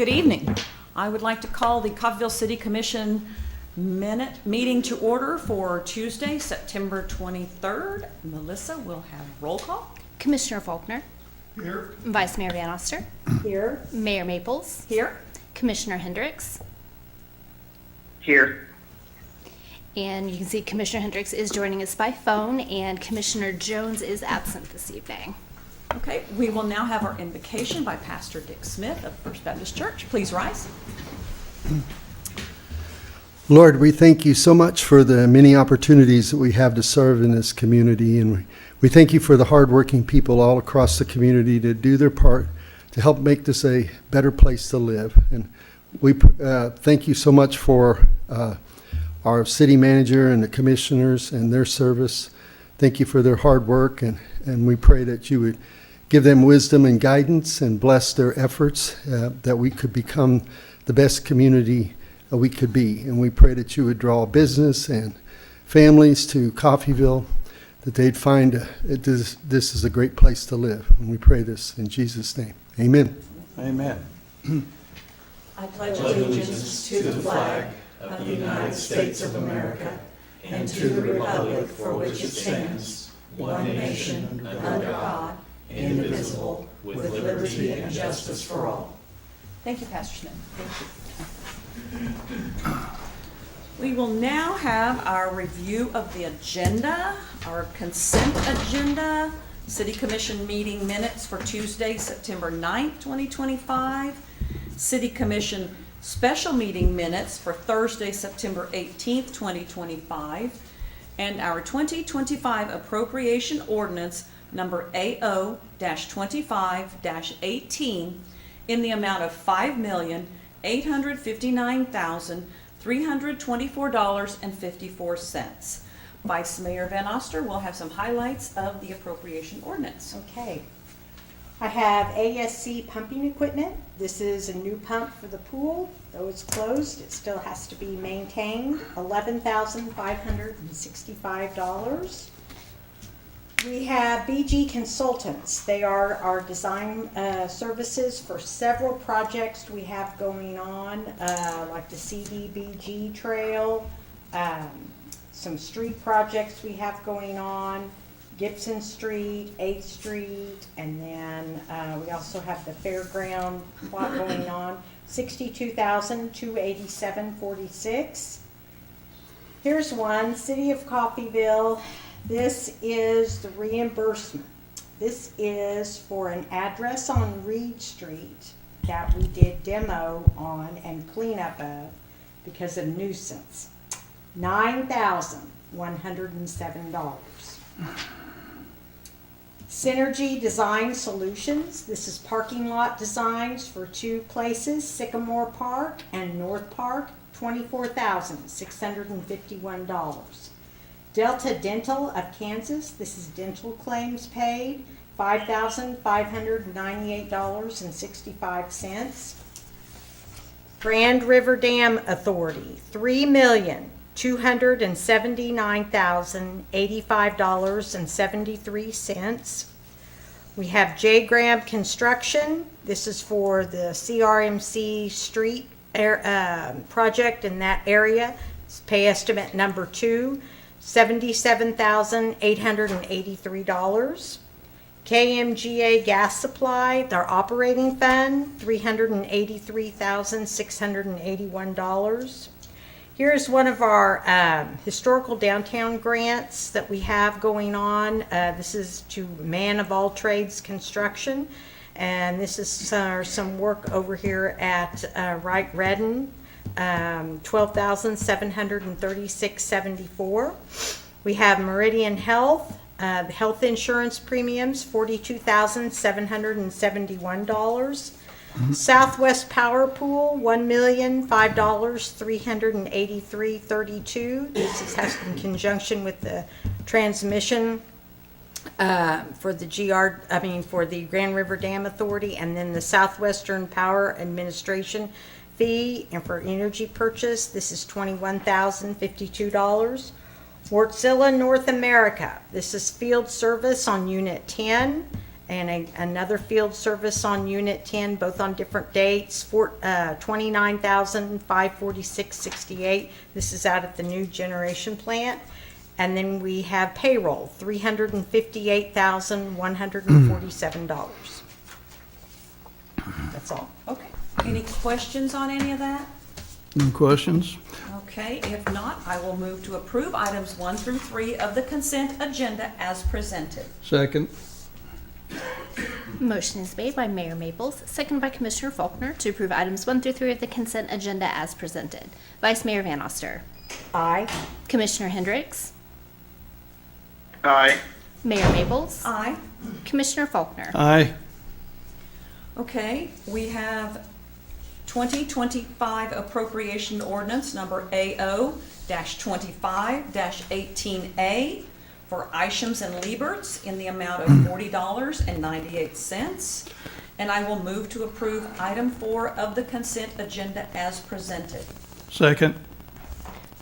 Good evening. I would like to call the Coffeyville City Commission meeting to order for Tuesday, September 23rd. Melissa will have roll call. Commissioner Faulkner. Here. Vice Mayor Van Oster. Here. Mayor Maples. Here. Commissioner Hendricks. Here. And you can see Commissioner Hendricks is joining us by phone, and Commissioner Jones is absent this evening. Okay, we will now have our invocation by Pastor Dick Smith of First Baptist Church. Please rise. Lord, we thank you so much for the many opportunities that we have to serve in this community, and we thank you for the hardworking people all across the community to do their part to help make this a better place to live. And we thank you so much for our city manager and the commissioners and their service. Thank you for their hard work, and we pray that you would give them wisdom and guidance and bless their efforts, that we could become the best community we could be. And we pray that you would draw business and families to Coffeyville, that they'd find this is a great place to live. And we pray this in Jesus' name. Amen. Amen. I pledge allegiance to the flag of the United States of America and to the republic for which it stands, one nation, under God, indivisible, with liberty and justice for all. Thank you, Pastor Smith. Thank you. We will now have our review of the agenda, our consent agenda, City Commission meeting minutes for Tuesday, September 9th, 2025, City Commission special meeting minutes for Thursday, September 18th, 2025, and our 2025 appropriation ordinance number AO-25-18 in the amount of $5,859,324.54. Vice Mayor Van Oster will have some highlights of the appropriation ordinance. Okay. I have ASC pumping equipment. This is a new pump for the pool. Though it's closed, it still has to be maintained. $11,565. We have BG Consultants. They are our design services for several projects we have going on, like the CDBG Trail, some street projects we have going on, Gibson Street, 8th Street, and then we also have the fairground plot going on, $62,287.46. Here's one, City of Coffeyville. This is the reimbursement. This is for an address on Reed Street that we did demo on and cleanup of because of nuisance. $9,107. Synergy Design Solutions. This is parking lot designs for two places, Sycamore Park and North Park, $24,651. Delta Dental of Kansas. This is dental claims paid, $5,598.65. Grand River Dam Authority, $3,279,085.73. We have J. Graham Construction. This is for the CRMC Street project in that area. It's pay estimate number 2, $77,883. KMGA Gas Supply, their operating fund, $383,681. Here's one of our historical downtown grants that we have going on. This is to Man of All Trades Construction, and this is some work over here at Wright Redden, $12,736.74. We have Meridian Health. The health insurance premiums, $42,771. Southwest Power Pool, $1,005,383.32. This has in conjunction with the transmission for the Grand River Dam Authority, and then the Southwestern Power Administration fee, and for energy purchase, this is $21,052. Wartzilla North America. This is field service on Unit 10. and another field service on Unit 10, both on different dates, for $29,546.68. This is out at the new generation plant. And then we have payroll, $358,147. That's all. Okay. Any questions on any of that? Any questions? Okay, if not, I will move to approve items 1 through 3 of the consent agenda as presented. Second. Motion is made by Mayor Maples, seconded by Commissioner Faulkner to approve items 1 through 3 of the consent agenda as presented. Vice Mayor Van Oster. Aye. Commissioner Hendricks. Aye. Mayor Maples. Aye. Commissioner Faulkner. Aye. Okay, we have 2025 appropriation ordinance number AO-25-18A for Ishams and Lieberts in the amount of $40.98. And I will move to approve item 4 of the consent agenda as presented. Second.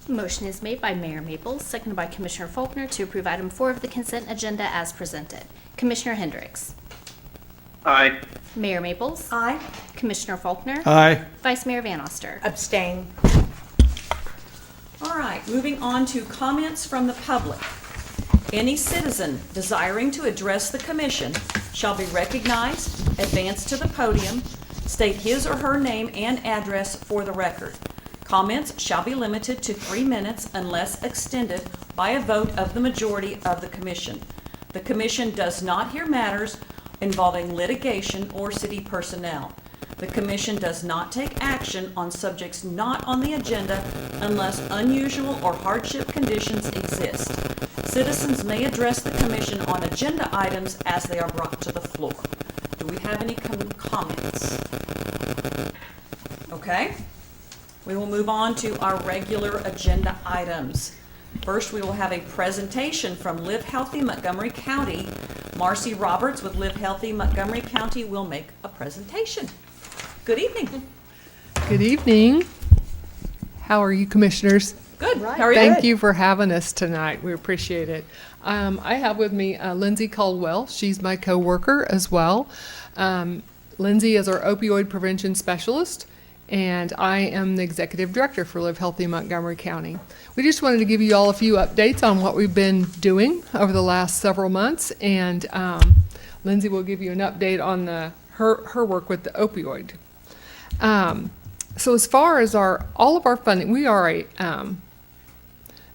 Motion is made by Mayor Maples, seconded by Commissioner Faulkner to approve item 4 of the consent agenda as presented. Commissioner Hendricks. Aye. Mayor Maples. Aye. Commissioner Faulkner. Aye. Vice Mayor Van Oster. Abstain. All right, moving on to comments from the public. Any citizen desiring to address the commission shall be recognized, advance to the podium, state his or her name and address for the record. Comments shall be limited to 3 minutes unless extended by a vote of the majority of the commission. The commission does not hear matters involving litigation or city personnel. The commission does not take action on subjects not on the agenda unless unusual or hardship conditions exist. Citizens may address the commission on agenda items as they are brought to the floor. Do we have any comments? Okay. We will move on to our regular agenda items. First, we will have a presentation from Live Healthy Montgomery County. Marcy Roberts with Live Healthy Montgomery County will make a presentation. Good evening. Good evening. How are you, commissioners? Good. How are you? Thank you for having us tonight. We appreciate it. I have with me Lindsay Caldwell. She's my coworker as well. Lindsay is our opioid prevention specialist, and I am the executive director for Live Healthy Montgomery County. We just wanted to give you all a few updates on what we've been doing over the last several months, and Lindsay will give you an update on her work with the opioid. So as far as all of our funding, we are a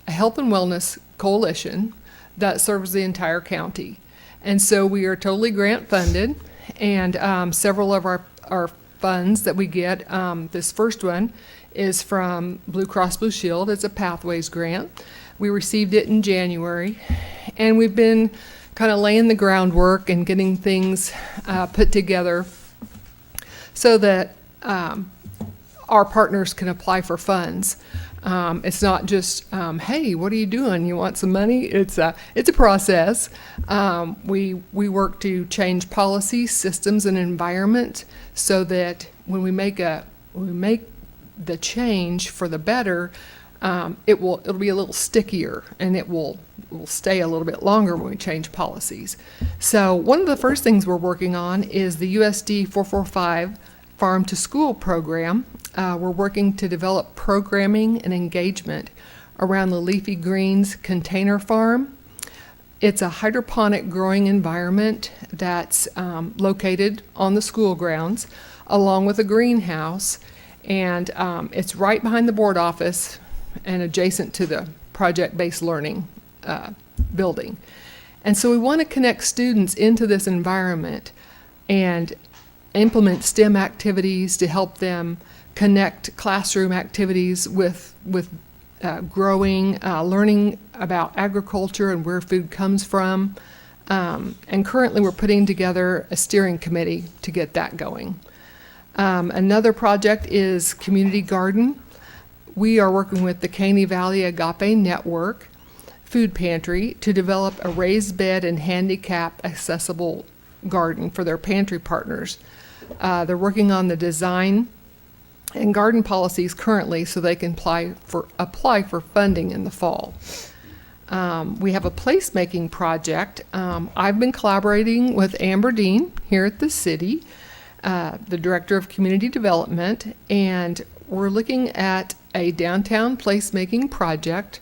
health and wellness coalition that serves the entire county. And so we are totally grant funded, and several of our funds that we get, this first one is from Blue Cross Blue Shield. It's a Pathways grant. We received it in January, and we've been kind of laying the groundwork and getting things put together so that our partners can apply for funds. It's not just, hey, what are you doing? You want some money? It's a process. We work to change policies, systems, and environment so that when we make the change for the better, it'll be a little stickier, and it will stay a little bit longer when we change policies. So one of the first things we're working on is the USD 445 Farm to School program. We're working to develop programming and engagement around the Leafy Greens container farm. It's a hydroponic growing environment that's located on the school grounds, along with a greenhouse, and it's right behind the board office and adjacent to the project-based learning building. And so we want to connect students into this environment and implement STEM activities to help them connect classroom activities with growing, learning about agriculture and where food comes from. And currently we're putting together a steering committee to get that going. Another project is Community Garden. We are working with the Caney Valley Agape Network Food Pantry to develop a raised bed and handicap accessible garden for their pantry partners. They're working on the design and garden policies currently so they can apply for funding in the fall. We have a placemaking project. I've been collaborating with Amber Dean here at the city, the Director of Community Development, and we're looking at a downtown placemaking project,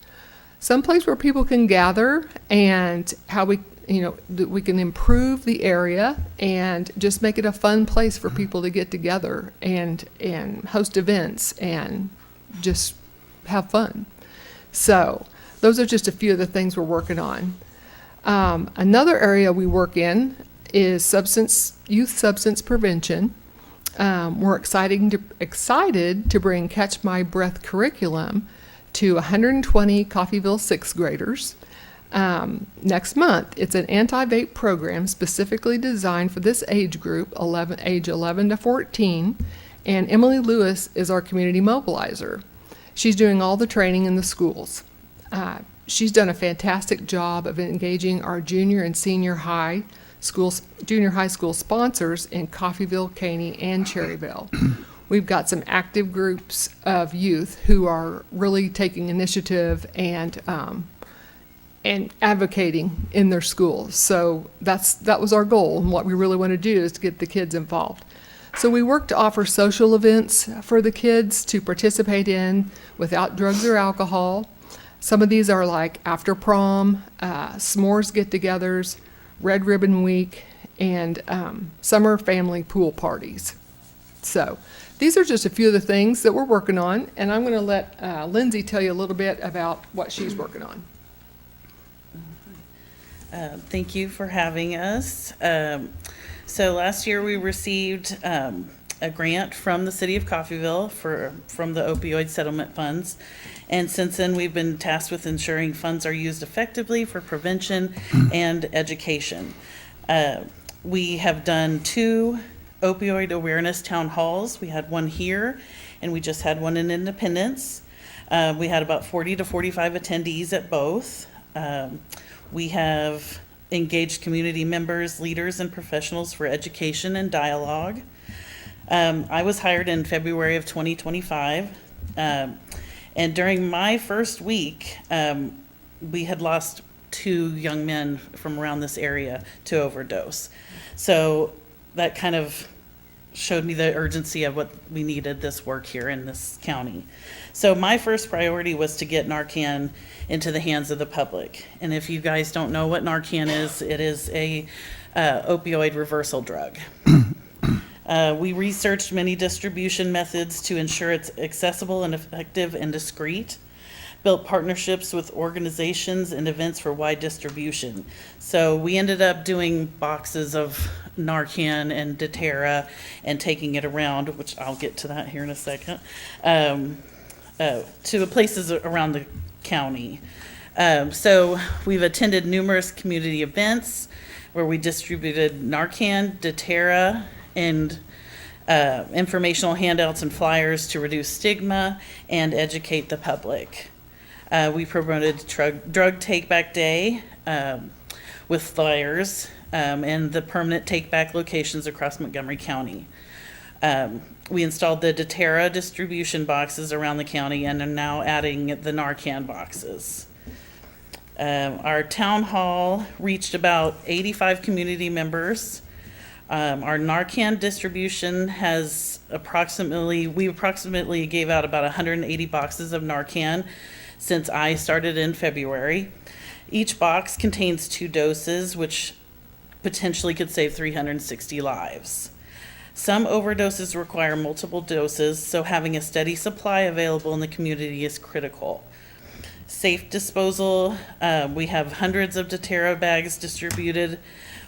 someplace where people can gather and how we can improve the area and just make it a fun place for people to get together and host events and just have fun. So those are just a few of the things we're working on. Another area we work in is youth substance prevention. We're excited to bring Catch My Breath curriculum to 120 Coffeyville sixth graders. Next month. It's an anti-vape program specifically designed for this age group, age 11 to 14, and Emily Lewis is our community mobilizer. She's doing all the training in the schools. She's done a fantastic job of engaging our junior and senior junior high school sponsors in Coffeyville, Caney, and Cherryville. We've got some active groups of youth who are really taking initiative and advocating in their schools. So that was our goal, and what we really want to do is to get the kids involved. So we work to offer social events for the kids to participate in without drugs or alcohol. Some of these are like after prom, s'mores get-togethers, Red Ribbon Week, and summer family pool parties. So these are just a few of the things that we're working on, and I'm going to let Lindsay tell you a little bit about what she's working on. Thank you for having us. So last year we received a grant from the city of Coffeyville from the opioid settlement funds. And since then, we've been tasked with ensuring funds are used effectively for prevention and education. We have done 2 opioid awareness town halls. We had one here, and we just had one in Independence. We had about 40 to 45 attendees at both. We have engaged community members, leaders, and professionals for education and dialogue. I was hired in February of 2025. And during my first week, we had lost 2 young men from around this area to overdose. So that kind of showed me the urgency of what we needed this work here in this county. So my first priority was to get Narcan into the hands of the public. And if you guys don't know what Narcan is, it is a opioid reversal drug. We researched many distribution methods to ensure it's accessible and effective and discreet. Built partnerships with organizations and events for wide distribution. So we ended up doing boxes of Narcan and Deterra and taking it around, which I'll get to that here in a second, to places around the county. So we've attended numerous community events where we distributed Narcan, Deterra, and informational handouts and flyers to reduce stigma and educate the public. We promoted Drug Take Back Day with flyers and the permanent take back locations across Montgomery County. We installed the Deterra distribution boxes around the county and are now adding the Narcan boxes. Our town hall reached about 85 community members. Our Narcan distribution has we approximately gave out about 180 boxes of Narcan since I started in February. Each box contains 2 doses, which potentially could save 360 lives. Some overdoses require multiple doses, so having a steady supply available in the community is critical. Safe disposal, we have hundreds of Deterra bags distributed,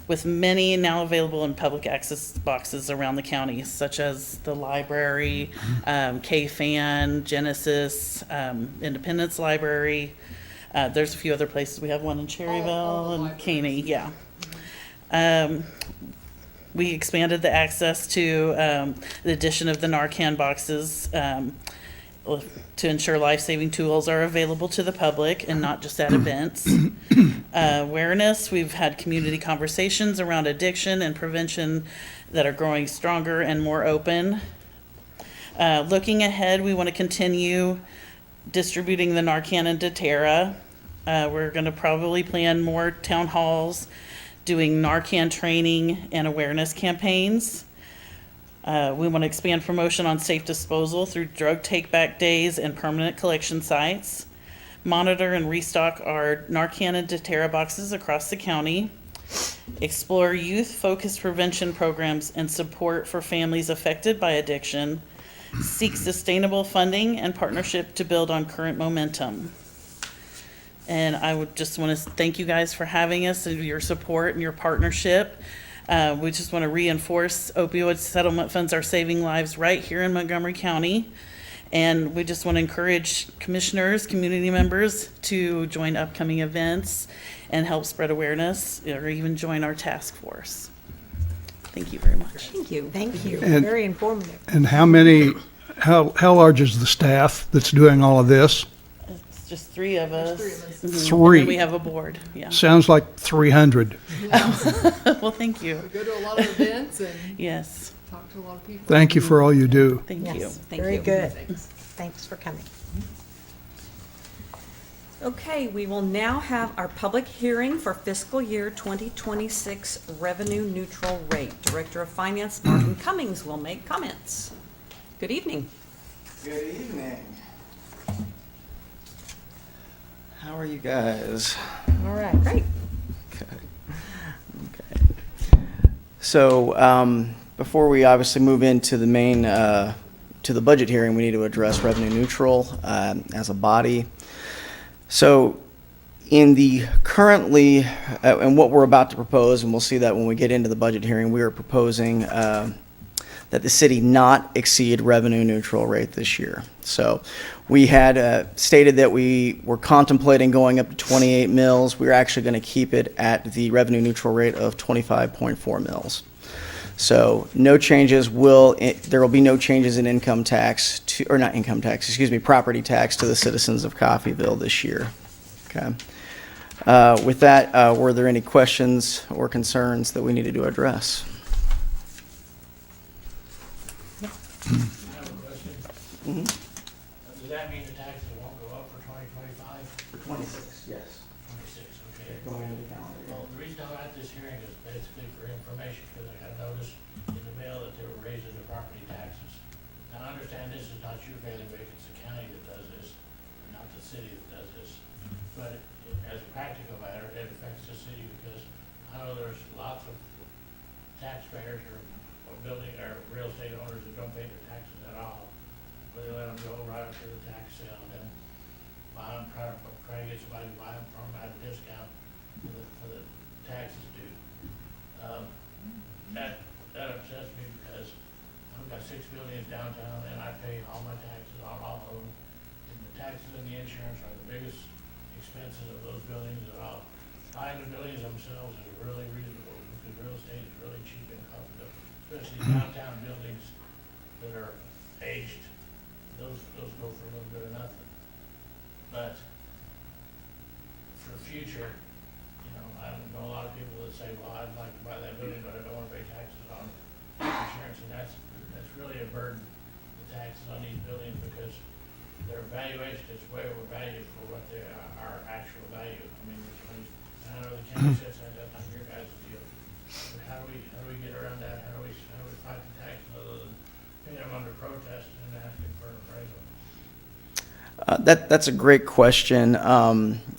with many now available in public access boxes around the county, such as the library, K-Fan, Genesis, Independence Library. There's a few other places. We have one in Cherryville and Caney, yeah. We expanded the access to the addition of the Narcan boxes to ensure life-saving tools are available to the public and not just at events. Awareness, we've had community conversations around addiction and prevention that are growing stronger and more open. Looking ahead, we want to continue distributing the Narcan and Deterra. We're going to probably plan more town halls, doing Narcan training and awareness campaigns. We want to expand promotion on safe disposal through drug take-back days and permanent collection sites. Monitor and restock our Narcan and Deterra boxes across the county. Explore youth-focused prevention programs and support for families affected by addiction. Seek sustainable funding and partnership to build on current momentum. And I would just want to thank you guys for having us and your support and your partnership. We just want to reinforce opioid settlement funds are saving lives right here in Montgomery County. And we just want to encourage commissioners, community members to join upcoming events and help spread awareness, or even join our task force. Thank you very much. Thank you. Thank you. And- Very informative. And how large is the staff that's doing all of this? It's just three of us. Mhm. Three. And we have a board, yeah. Sounds like 300. Well, thank you. We go to a lot of events and Yes, talk to a lot of people. Thank you for all you do. thank you. Yes, Thank very you. good. Thanks for coming. Okay, we will now have our public hearing for fiscal year 2026 revenue neutral rate. Director of Finance Martin Cummings will make comments. Good evening. Good evening. How are you guys? All right. Great. Okay. So before we obviously move into the main, to the budget hearing, we need to address revenue neutral as a body. So in the currently, and what we're about to propose, and we'll see that when we get into the budget hearing, we are proposing that the city not exceed revenue neutral rate this year. So we had stated that we were contemplating going up to 28 mills. We're actually going to keep it at the revenue neutral rate of 25.4 mills. So no changes there will be no changes in income tax to, or not income tax, excuse me, property tax to the citizens of Coffeyville this year. Okay. With that, were there any questions or concerns that we needed to address? Does that mean the taxes won't go up for 2025? For 26, yes. 26, okay. Going into the calendar year. Well, the reason I'm at this hearing is basically for information, because I got notice in the mail that they were raising the property taxes. Now, I understand this is not your bailiwick, it's the county that does this, not the city that does this. But as a practical matter, it affects the city, because I know there's lots of taxpayers or building, or real estate owners that don't pay their taxes at all. But they let them go right up to the tax sale and then buy them, try to get somebody to buy them from them at a discount for the taxes due. That upsets me, because I've got 6 buildings downtown and I pay all my taxes on all of them. And the taxes and the insurance are the biggest expenses of those buildings at all. Buying the buildings themselves is really reasonable, because real estate is really cheap in Coffeyville, especially downtown buildings that are aged. Those go for a little bit of nothing. But for the future, I know a lot of people that say, well, I'd like to buy that building, but I don't want to pay taxes on insurance, and that's really a burden, the taxes on these buildings, because their valuation is way overvalued for what they are actual value. I mean, I know the county says that's not your guys' deal. But how do we get around that? How do we fight the taxes other than paying them under protest and asking for an appraisal? That's a great question.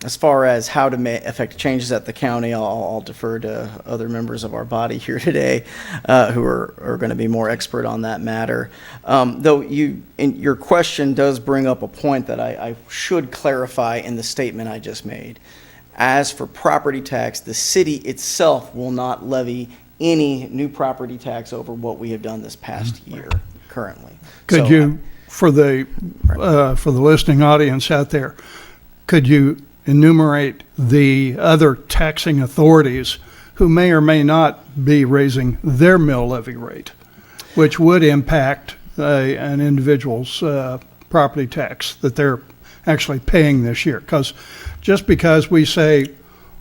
As far as how to affect changes at the county, I'll defer to other members of our body here today who are going to be more expert on that matter. Though your question does bring up a point that I should clarify in the statement I just made. As for property tax, the city itself will not levy any new property tax over what we have done this past year currently. Could So, you, for the listening audience out there, could you enumerate the other taxing authorities who may or may not be raising their mill levy rate, which would impact an individual's property tax that they're actually paying this year? Because just because we say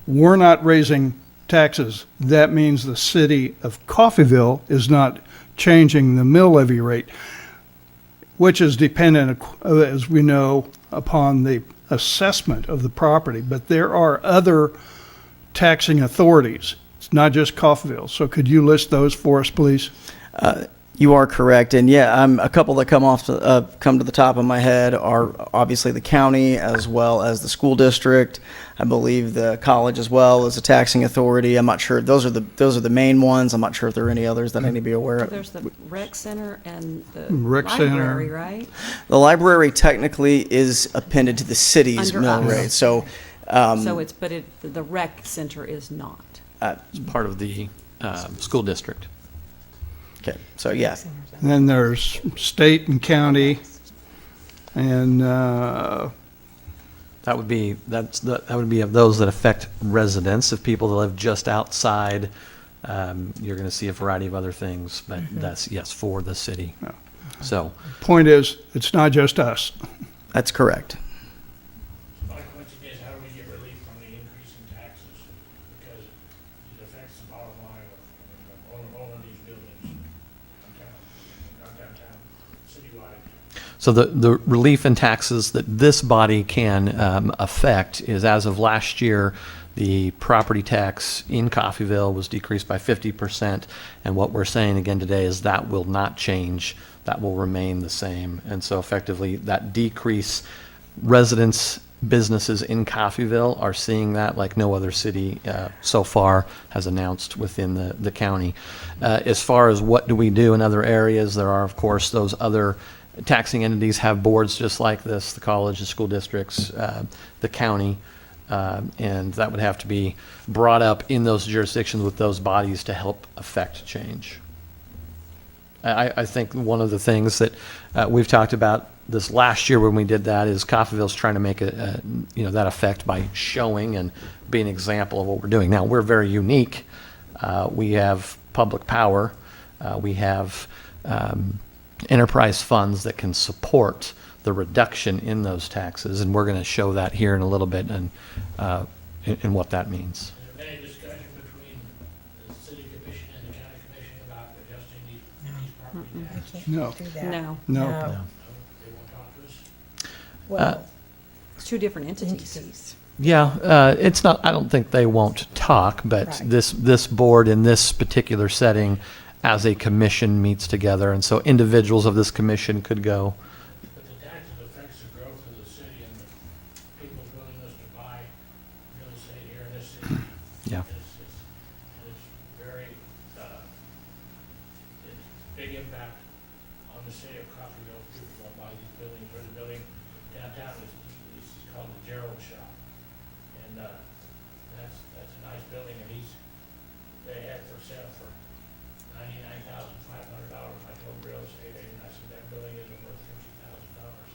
we're not raising taxes, that means the city of Coffeyville is not changing the mill levy rate, which is dependent, as we know, upon the assessment of the property, but there are other taxing authorities. It's not just Coffeyville. So could you list those for us, please? You are correct, and yeah, a couple that come to the top of my head are obviously the county as well as the school district. I believe the college as well is a taxing authority. I'm not sure. Those are the main ones. I'm not sure if there are any others that I need to be aware of. There's the rec center and the Rec center. library, right? The library technically is appended to the city's Under mill us. rate, so So it's, but the rec center is not. It's part of the school district. okay. So yeah, And then there's state and county, and That would be of those that affect residents. If people that live just outside, you're going to see a variety of other things, but that's, yes, for the city. Yeah. So, point is, it's not just us. that's correct. My question is, how do we get relief from the increase in taxes? Because it affects the bottom line of all of these buildings downtown, citywide. so the relief in taxes that this body can affect is, as of last year, the property tax in Coffeyville was decreased by 50%. And what we're saying again today is that will not change. That will remain the same. And so effectively, that decrease, residents, businesses in Coffeyville are seeing that like no other city so far has announced within the county. As far as what do we do in other areas, there are, of course, those other taxing entities have boards just like this, the college, the school districts, the county, and that would have to be brought up in those jurisdictions with those bodies to help affect change. I think one of the things that we've talked about this last year when we did that is Coffeyville's trying to make that effect by showing and being an example of what we're doing. Now, we're very unique. We have public power. We have enterprise funds that can support the reduction in those taxes, and we're going to show that here in a little bit and in what that means. Is there any discussion between the city commission and the county commission about adjusting these property taxes? No. No, No. They won't talk to us? Well, it's two different entities. entities. Yeah, it's not, I don't think they won't talk, but Right. this board in this particular setting as a commission meets together, and so individuals of this commission could go, But the taxes affects the growth of the city and the people's willingness to buy real estate here in this city. yeah. It's very, it's big impact on the city of Coffeyville. People want to buy these buildings, or the building downtown is called the Gerald Shop. And, that's a nice building, and they had it for sale for $99,500. I told real estate agent, I said, that building isn't worth $50,000.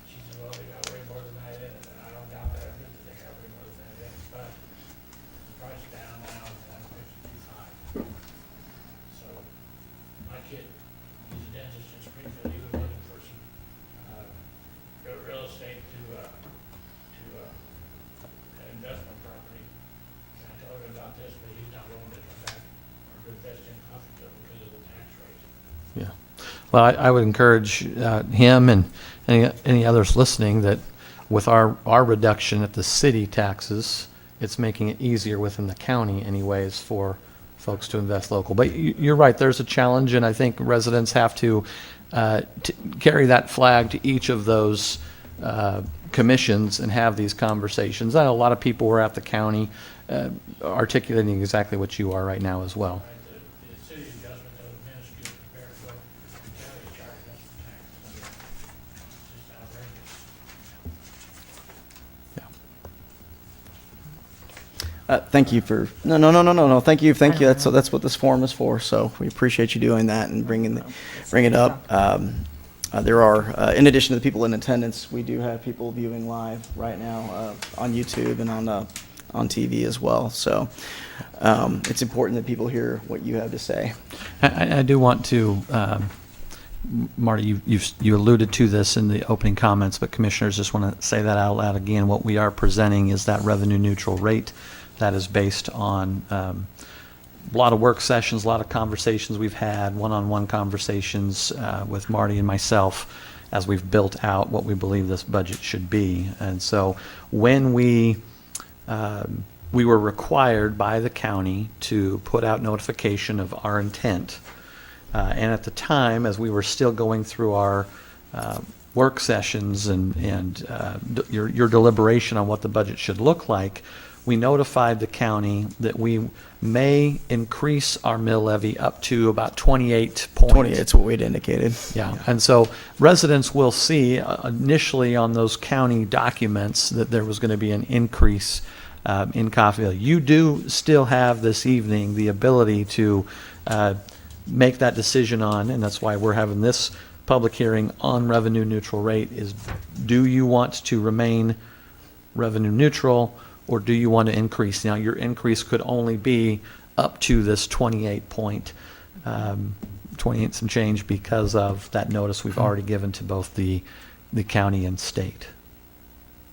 She said, well, they got way more than that in it, and I don't doubt that, but they got way more than that in it, but the price is down now, it's down to $52,500. So, my kid, he's a dentist in Springfield, he was looking for some, real estate to an investment property. And I told him about this, but he's not willing to come back or invest in Coffeyville because of the tax rate. Yeah. Well, I would encourage him and any others listening that with our reduction at the city taxes, it's making it easier within the county anyways for folks to invest local. But you're right, there's a challenge, and I think residents have to carry that flag to each of those commissions and have these conversations. I know a lot of people were at the county articulating exactly what you are right now as well. Right, the city adjustment of the minuscule compared to what the county is charging us for taxes. It's just outrageous. Thank you for no. Thank you. That's what this forum is for. So we appreciate you doing that and bringing it up. There are, in addition to the people in attendance, we do have people viewing live right now on YouTube and on TV as well. So it's important that people hear what you have to say. I do want to, Marty, you alluded to this in the opening comments, but commissioners, just want to say that out loud again. What we are presenting is that revenue neutral rate that is based on a lot of work sessions, a lot of conversations we've had, one-on-one conversations with Marty and myself, as we've built out what we believe this budget should be. And so when we were required by the county to put out notification of our intent. And at the time, as we were still going through our work sessions and your deliberation on what the budget should look like, we notified the county that we may increase our mill levy up to about 28 points. 28 is what we'd indicated. Yeah, and so residents will see initially on those county documents that there was going to be an increase in Coffeyville. You do still have this evening the ability to make that decision on, and that's why we're having this public hearing on revenue neutral rate, is do you want to remain revenue neutral or do you want to increase? Now, your increase could only be up to this 28 some change because of that notice we've already given to both the county and state.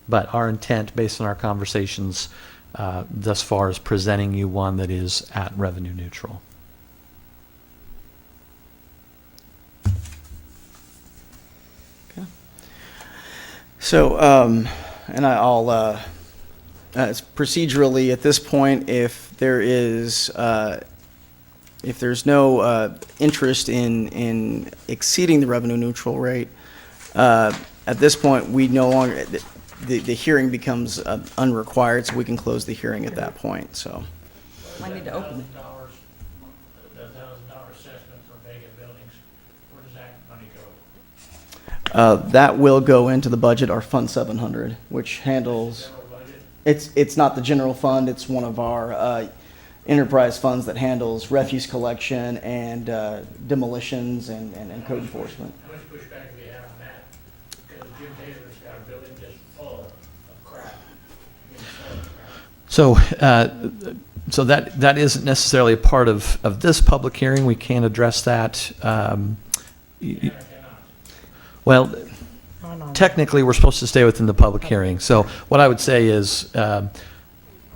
But our intent, based on our conversations thus far, is presenting you one that is at revenue neutral. So, and I'll procedurally at this point, if there's no interest in exceeding the revenue neutral rate, at this point, we no longer, the hearing becomes unrequired, so we can close the hearing at that point, so. I need to open it. The $1,000 assessment for vacant buildings, where does that money go? That will go into the budget, our Fund 700, which handles, General budget? it's not the general fund, it's one of our enterprise funds that handles refuse collection and demolitions and code enforcement. How much pushback do we have on that? Because Jim Taylor's got a building just full of crap. I mean, full of crap. So that isn't necessarily a part of this public hearing. We can address that. Well, technically, we're supposed to stay within the public hearing. So what I would say is,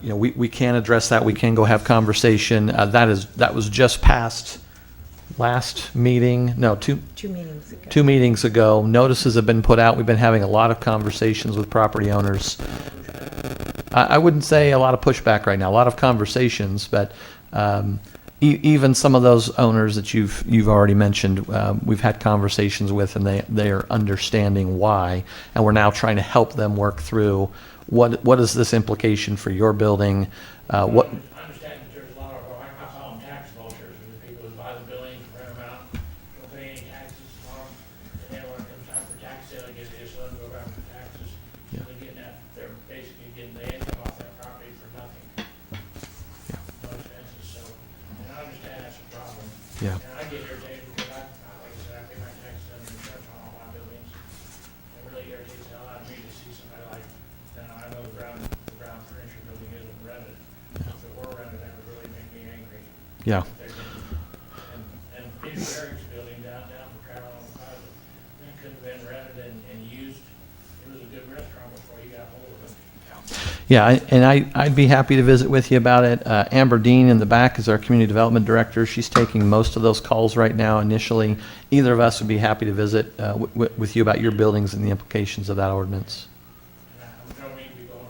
we can address that. We can go have conversation. That was just passed last meeting. No, two meetings ago. 2 meetings ago. Notices have been put out. We've been having a lot of conversations with property owners. I wouldn't say a lot of pushback right now. A lot of conversations, but even some of those owners that you've already mentioned, we've had conversations with, and they are understanding why, and we're now trying to help them work through what is this implication for your building. What I understand that there's a lot of, I call them tax vultures, the people who buy the buildings, rent them out, don't pay any taxes on them, and then when it comes time for tax sale, they just let them go around for taxes. So they're getting that, they're basically getting the income off that property for nothing. No expenses, so, and I understand that's a problem. Yeah. And I get irritated because like I said, I pay my taxes and insurance on all my buildings. It really irritates the hell out of me to see somebody like, I know the Brown Furniture Building isn't rented. If it were rented, that would really make me angry. Yeah. And Peter Eric's building downtown for Carolina Plaza, that could have been rented and used. It was a good restaurant before you got hold of it. Yeah, and I'd be happy to visit with you about it. Amber Dean in the back is our community development director. She's taking most of those calls right now. Initially, either of us would be happy to visit with you about your buildings and the implications of that ordinance. And I don't mean to be going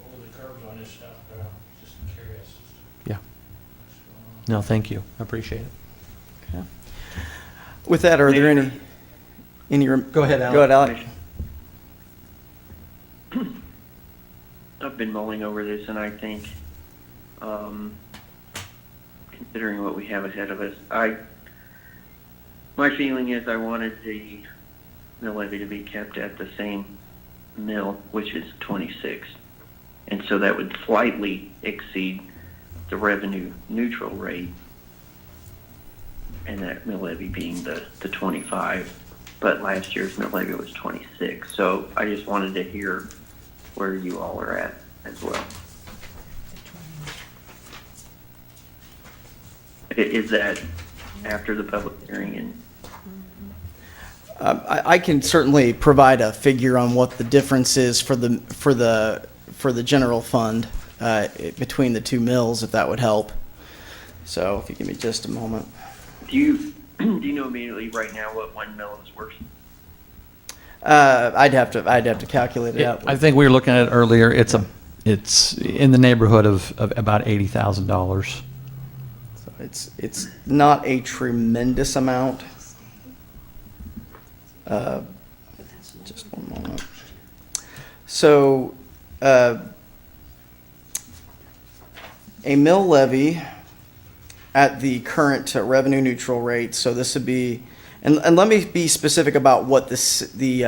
over the curbs on this stuff, but I'm just curious. Yeah. What's going on. No, thank you. I appreciate it. With that, are there any? Go ahead, Alec. Go ahead, Alec. I've been mulling over this, and I think, considering what we have ahead of us, my feeling is I wanted the mill levy to be kept at the same mill, which is 26, and so that would slightly exceed the revenue neutral rate, and that mill levy being the 25. But last year's mill levy was 26, so I just wanted to hear where you all are at as well. Is that after the public hearing? And I can certainly provide a figure on what the difference is for the general fund between the two mills, if that would help. So if you give me just a moment. do you know immediately right now what one mill is worth? I'd have to calculate it out. I think we were looking at it earlier. It's in the neighborhood of about $80,000. It's not a tremendous amount. Just one moment. So, a mill levy at the current revenue neutral rate, so this would be, and let me be specific about what the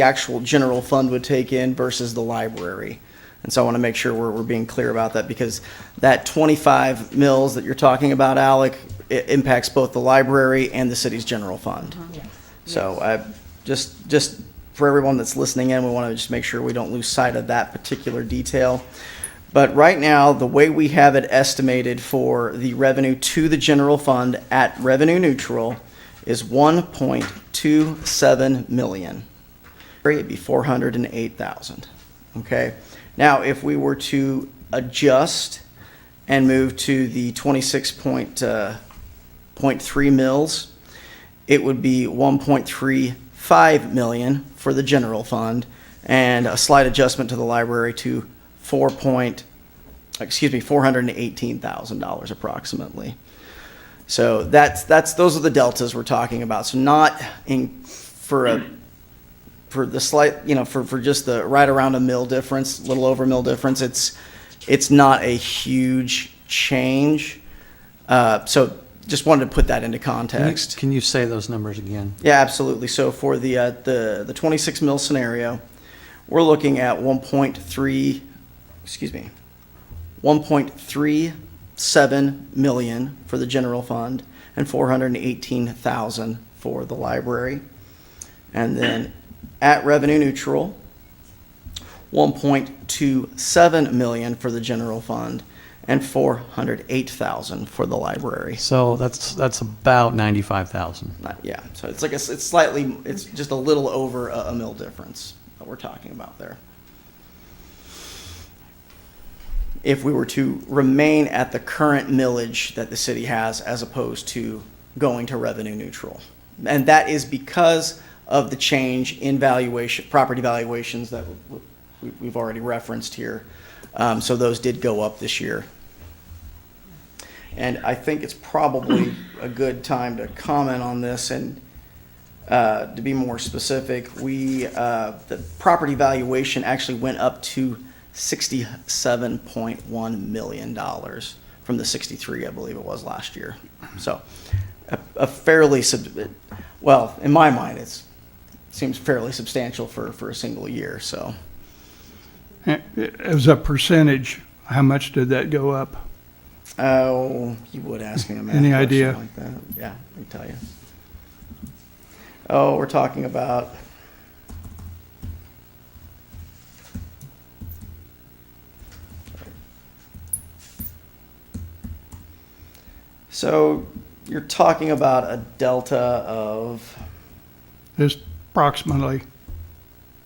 actual general fund would take in versus the library. And so I want to make sure we're being clear about that, because that 25 mills that you're talking about, Alec, it impacts both the library and the city's general fund. So just for everyone that's listening in, we want to just make sure we don't lose sight of that particular detail. But right now, the way we have it estimated for the revenue to the general fund at revenue neutral is 1.27 million. It'd be 408,000. Okay. Now, if we were to adjust and move to the 26.3 mills, it would be 1.35 million for the general fund, and a slight adjustment to the library to $418,000 approximately. So those are the deltas we're talking about. So not for the slight, for just the right around a mil difference, a little over mil difference, it's not a huge change. So just wanted to put that into context. Can you say those numbers again? Yeah, absolutely. So for the 26 mil scenario, we're looking at 1.37 million for the general fund and 418,000 for the library. And then at revenue neutral, 1.27 million for the general fund and 408,000 for the library. So that's about 95,000. Yeah, so it's just a little over a mil difference that we're talking about there. If we were to remain at the current millage that the city has, as opposed to going to revenue neutral. And that is because of the change in property valuations that we've already referenced here. So those did go up this year. And I think it's probably a good time to comment on this, and to be more specific, the property valuation actually went up to $67.1 million from the 63, I believe it was last year. So a fairly, well, in my mind, it seems fairly substantial for a single year, so. As a percentage, how much did that go up? Oh, you would ask me a math Any question idea? like that. Yeah, I can tell you. Oh, we're talking about, so you're talking about a delta of Just approximately.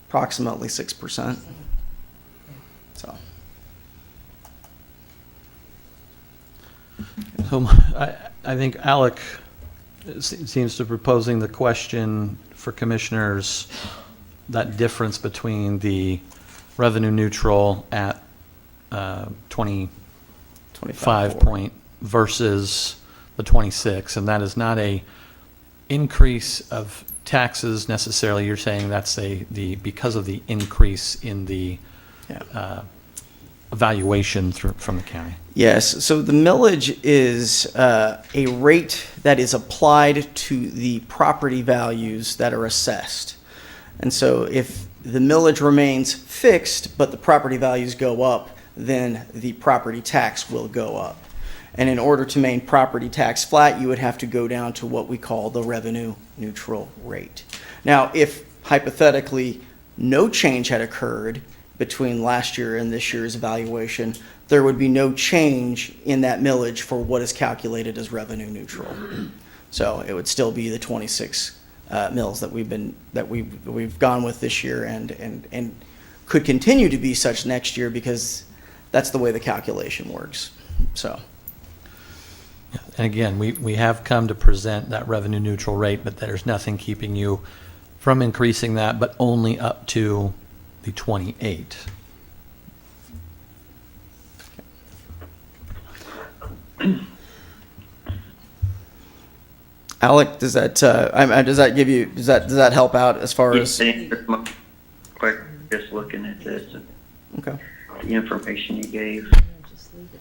approximately 6%. So. So I think Alec seems to be proposing the question for commissioners, that difference between the revenue neutral at 25 point versus the 26, and that is not a increase of taxes necessarily. You're saying that's because of the increase in the evaluation from the county. Yes, so the millage is a rate that is applied to the property values that are assessed. And so if the millage remains fixed, but the property values go up, then the property tax will go up. And in order to maintain property tax flat, you would have to go down to what we call the revenue neutral rate. Now, if hypothetically no change had occurred between last year and this year's evaluation, there would be no change in that millage for what is calculated as revenue neutral. So it would still be the 26 mills that we've gone with this year, and could continue to be such next year, because that's the way the calculation works. So. And again, we have come to present that revenue neutral rate, but there's nothing keeping you from increasing that, but only up to the 28. Alec, does that give you, does that help out as far as? Quick, just looking at this, Okay. the information you gave. Just leave it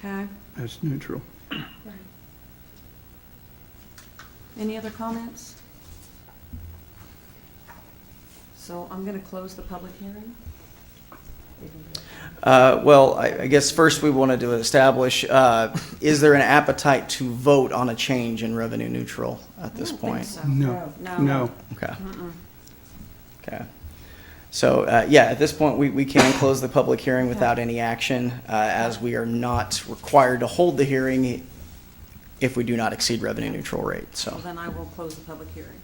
at that. Okay. That's neutral. Any other comments? So I'm going to close the public hearing. Well, I guess first we wanted to establish, is there an appetite to vote on a change in revenue neutral at this point? No. No. Okay. Okay. So, yeah, at this point, we can close the public hearing without any action, as we are not required to hold the hearing if we do not exceed revenue neutral rate, So so. then I will close the public hearing.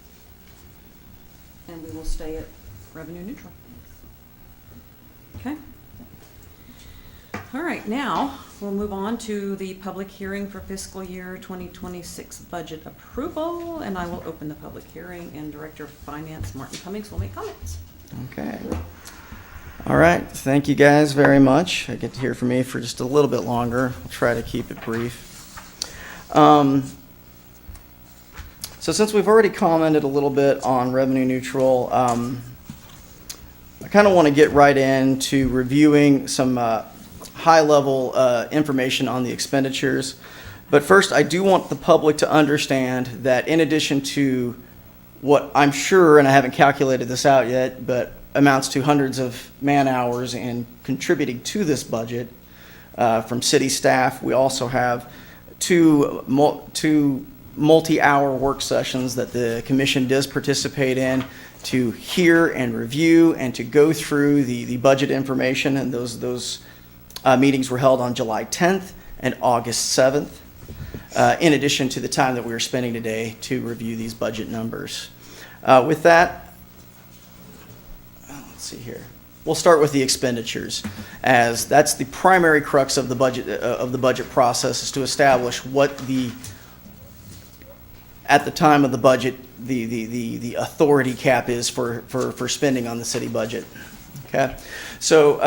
And we will stay at revenue neutral. Okay? All right, now we'll move on to the public hearing for fiscal year 2026 budget approval. And I will open the public hearing, and Director of Finance, Martin Cummings, will make comments. Okay. All right, thank you guys very much. I get to hear from me for just a little bit longer. I'll try to keep it brief. So since we've already commented a little bit on revenue neutral, I kind of want to get right into reviewing some high-level information on the expenditures. But first, I do want the public to understand that in addition to what I'm sure, and I haven't calculated this out yet, but amounts to hundreds of man-hours in contributing to this budget from city staff, we also have two multi-hour work sessions that the commission does participate in to hear and review and to go through the budget information, and those meetings were held on July 10th and August 7th, in addition to the time that we are spending today to review these budget numbers. With that, let's see here. We'll start with the expenditures, as that's the primary crux of the budget process, is to establish what at the time of the budget, the authority cap is for spending on the city budget. Okay, so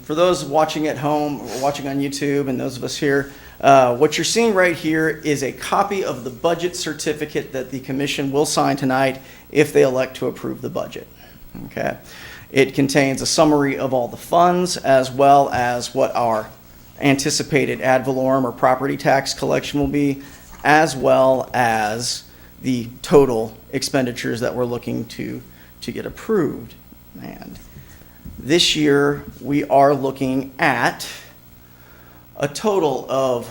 for those watching at home, or watching on YouTube, and those of us here, what you're seeing right here is a copy of the budget certificate that the commission will sign tonight if they elect to approve the budget. Okay, it contains a summary of all the funds, as well as what our anticipated ad valorem or property tax collection will be, as well as the total expenditures that we're looking to get approved. And this year, we are looking at a total of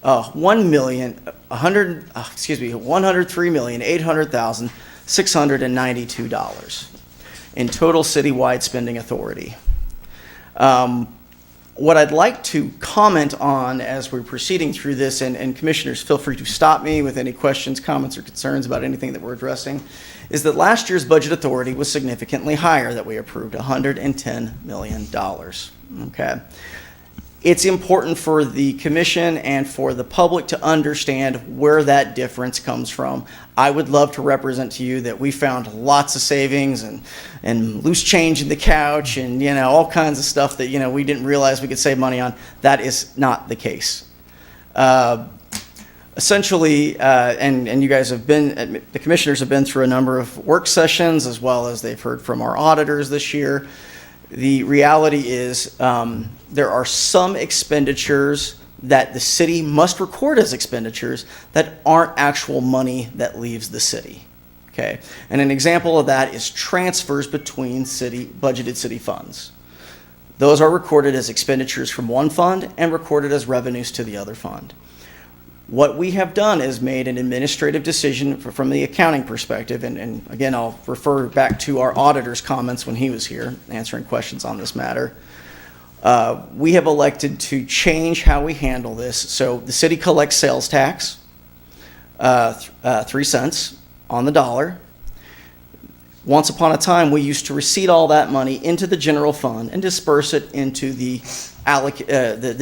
$103,800,692 in total citywide spending authority. What I'd like to comment on as we're proceeding through this, and commissioners, feel free to stop me with any questions, comments, or concerns about anything that we're addressing, is that last year's budget authority was significantly higher, that we approved $110 million. Okay. It's important for the commission and for the public to understand where that difference comes from. I would love to represent to you that we found lots of savings and loose change in the couch and, all kinds of stuff that, we didn't realize we could save money on. That is not the case. Essentially, and you guys have been, the commissioners have been through a number of work sessions, as well as they've heard from our auditors this year. The reality is there are some expenditures that the city must record as expenditures that aren't actual money that leaves the city. Okay, and an example of that is transfers between budgeted city funds. Those are recorded as expenditures from one fund and recorded as revenues to the other fund. What we have done is made an administrative decision from the accounting perspective, and again, I'll refer back to our auditor's comments when he was here answering questions on this matter. We have elected to change how we handle this. So the city collects sales tax, 3 cents on the dollar. Once upon a time, we used to receipt all that money into the general fund and disperse it into the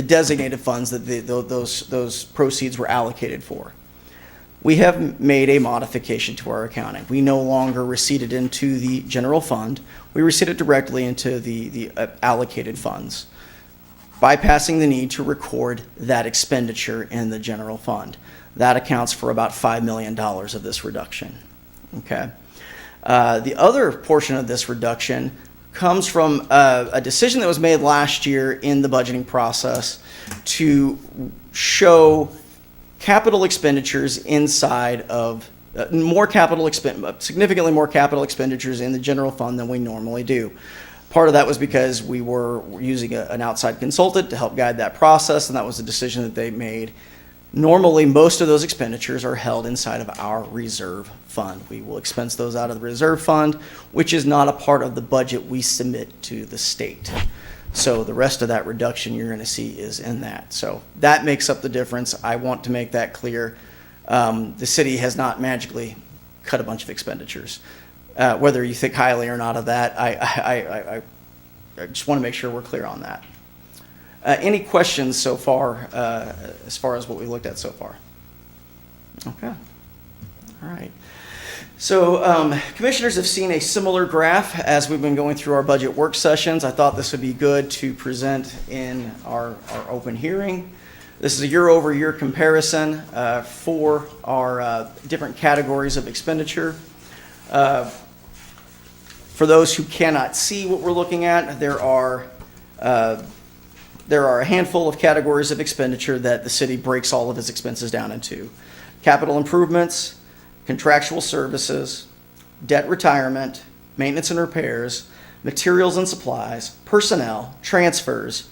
designated funds that those proceeds were allocated for. we have made a modification to our accounting. We no longer receipt it into the general fund. We receipt it directly into the allocated funds, bypassing the need to record that expenditure in the general fund. That accounts for about $5 million of this reduction. Okay. The other portion of this reduction comes from a decision that was made last year in the budgeting process to show capital expenditures inside of significantly more capital expenditures in the general fund than we normally do. Part of that was because we were using an outside consultant to help guide that process, and that was a decision that they made. Normally, most of those expenditures are held inside of our reserve fund. We will expense those out of the reserve fund, which is not a part of the budget we submit to the state. So the rest of that reduction you're going to see is in that. So that makes up the difference. I want to make that clear. The city has not magically cut a bunch of expenditures. Whether you think highly or not of that, I just want to make sure we're clear on that. Any questions so far, as far as what we looked at so far? Okay. All right. So commissioners have seen a similar graph as we've been going through our budget work sessions. I thought this would be good to present in our open hearing. This is a year-over-year comparison for our different categories of expenditure. For those who cannot see what we're looking at, there are a handful of categories of expenditure that the city breaks all of its expenses down into. Capital improvements, contractual services, debt retirement, maintenance and repairs, materials and supplies, personnel, transfers,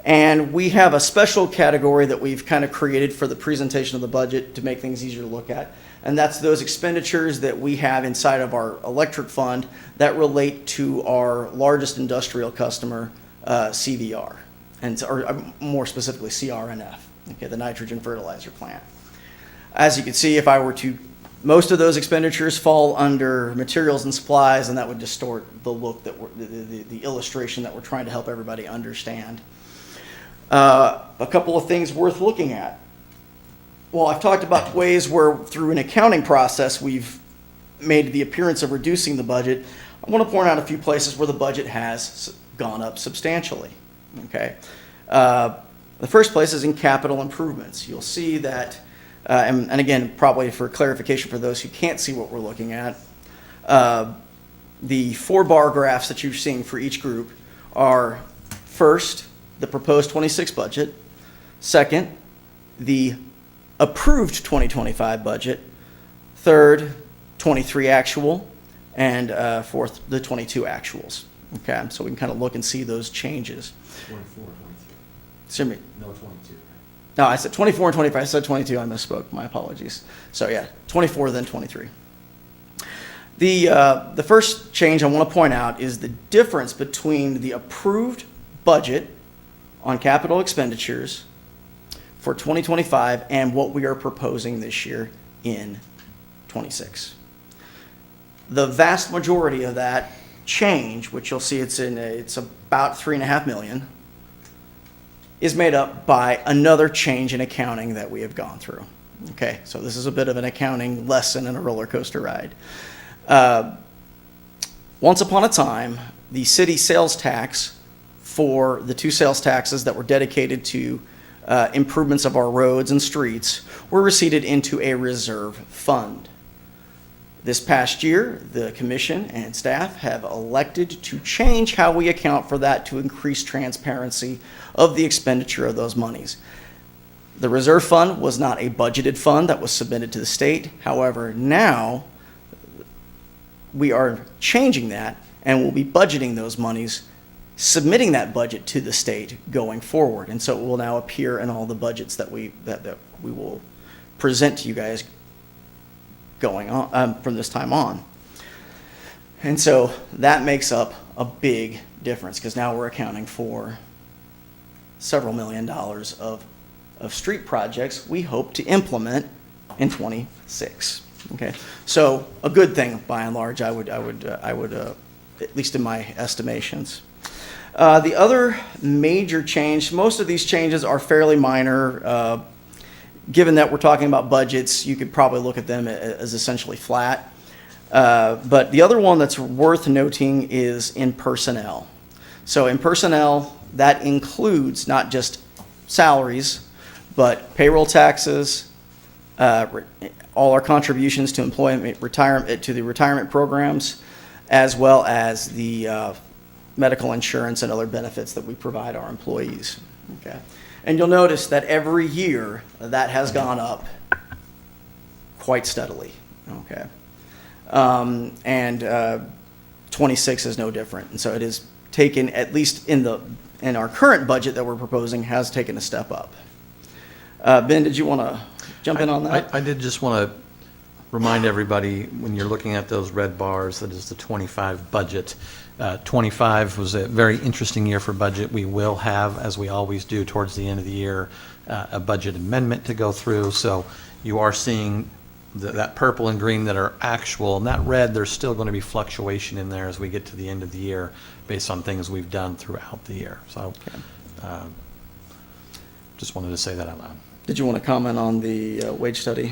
and we have a special category that we've kind of created for the presentation of the budget to make things easier to look at, and that's those expenditures that we have inside of our electric fund that relate to our largest industrial customer, CVR, or more specifically CRNF, okay, the nitrogen fertilizer plant. As you can see, if I were to, most of those expenditures fall under materials and supplies, and that would distort the look that the illustration that we're trying to help everybody understand. A couple of things worth looking at. Well, I've talked about ways where through an accounting process we've made the appearance of reducing the budget. I want to point out a few places where the budget has gone up substantially. Okay, the first place is in capital improvements. You'll see that, and again, probably for clarification for those who can't see what we're looking at, the 4 bar graphs that you're seeing for each group are first, the proposed 26 budget, second, the approved 2025 budget, third, 23 actual, and fourth, the 22 actuals. Okay, so we can kind of look and see those changes. 24, 23. Excuse me. No, 22. No, I said 24 and 25. I said 22. I misspoke. My apologies. So yeah, 24 then 23. The first change I want to point out is the difference between the approved budget on capital expenditures for 2025 and what we are proposing this year in 26. The vast majority of that change, which you'll see it's about $3.5 million, is made up by another change in accounting that we have gone through. Okay, so this is a bit of an accounting lesson in a roller coaster ride. Once upon a time, the city sales tax for the 2 sales taxes that were dedicated to improvements of our roads and streets were receipted into a reserve fund. This past year, the commission and staff have elected to change how we account for that to increase transparency of the expenditure of those monies. The reserve fund was not a budgeted fund that was submitted to the state. However, now we are changing that and we'll be budgeting those monies, submitting that budget to the state going forward. And so it will now appear in all the budgets that we will present to you guys going on from this time on. And so that makes up a big difference because now we're accounting for several $1 million of street projects we hope to implement in 26. Okay, so a good thing by and large, I would at least in my estimations. The other major change, most of these changes are fairly minor. given that we're talking about budgets, you could probably look at them as essentially flat. But the other one that's worth noting is in personnel. So in personnel, that includes not just salaries, but payroll taxes, all our contributions to employment, retirement, to the retirement programs, as well as the medical insurance and other benefits that we provide our employees. Okay, and you'll notice that every year that has gone up quite steadily. Okay, and 26 is no different, and so it is taken, at least in our current budget that we're proposing, has taken a step up. Ben, did you want to jump in on that? I did just want to remind everybody, when you're looking at those red bars, that is the 25 budget. 25 was a very interesting year for budget. We will have, as we always do towards the end of the year, a budget amendment to go through. So you are seeing that purple and green that are actual, and that red, there's still going to be fluctuation in there as we get to the end of the year based on things we've done throughout the year. So just wanted to say that out loud. Did you want to comment on the wage study?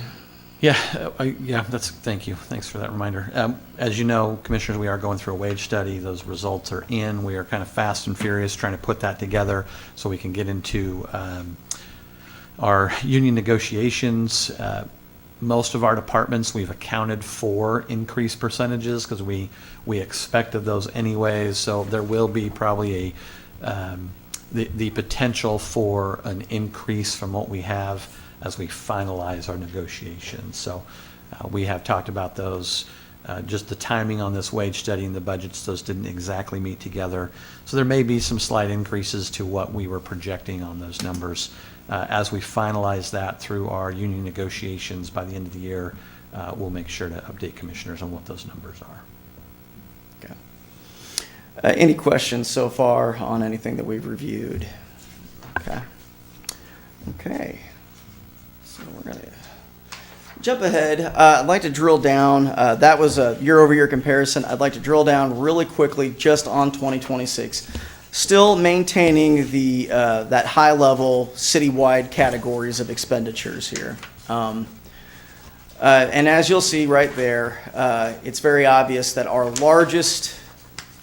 Yeah, thank you. Thanks for that reminder. As you know, Commissioners, we are going through a wage study. Those results are in. We are kind of fast and furious trying to put that together so we can get into our union negotiations. Most of our departments, we've accounted for increased percentages because we expected those anyways. So there will be probably the potential for an increase from what we have as we finalize our negotiations. So we have talked about those. Just the timing on this wage study and the budgets, those didn't exactly meet together. So there may be some slight increases to what we were projecting on those numbers. As we finalize that through our union negotiations by the end of the year, we'll make sure to update Commissioners on what those numbers are. Okay. Any questions so far on anything that we've reviewed? Okay. So we're going to jump ahead. I'd like to drill down. That was a year-over-year comparison. I'd like to drill down really quickly just on 2026. Still maintaining the that high-level citywide categories of expenditures here. And as you'll see right there, it's very obvious that our largest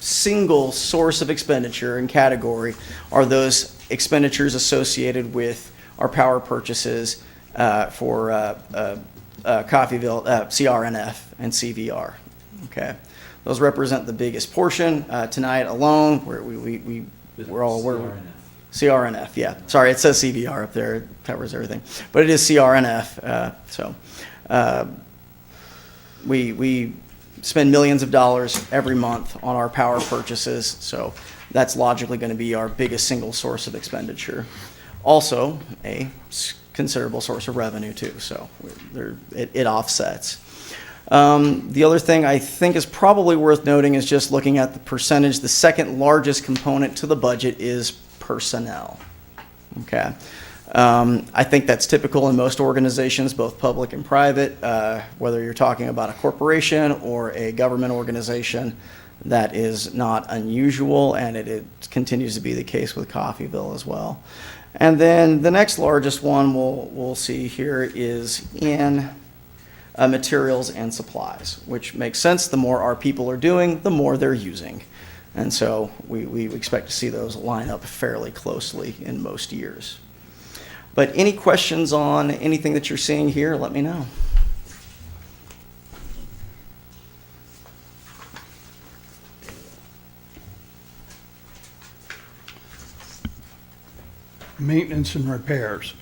single source of expenditure and category are those expenditures associated with our power purchases for Coffeyville, CRNF, and CVR. Okay, those represent the biggest portion. Tonight alone, we're all CRNF. Yeah, sorry, it says CVR up there. It covers everything, but it is CRNF. We spend millions of dollars every month on our power purchases, so that's logically going to be our biggest single source of expenditure. Also, a considerable source of revenue too, so it offsets. The other thing I think is probably worth noting is just looking at the percentage. The second largest component to the budget is personnel. Okay. I think that's typical in most organizations, both public and private, whether you're talking about a corporation or a government organization. That is not unusual, and it continues to be the case with Coffeyville as well. And then the next largest one we'll see here is in materials and supplies, which makes sense. The more our people are doing, the more they're using. And so we expect to see those line up fairly closely in most years. But any questions on anything that you're seeing here, let me know. Maintenance and repairs.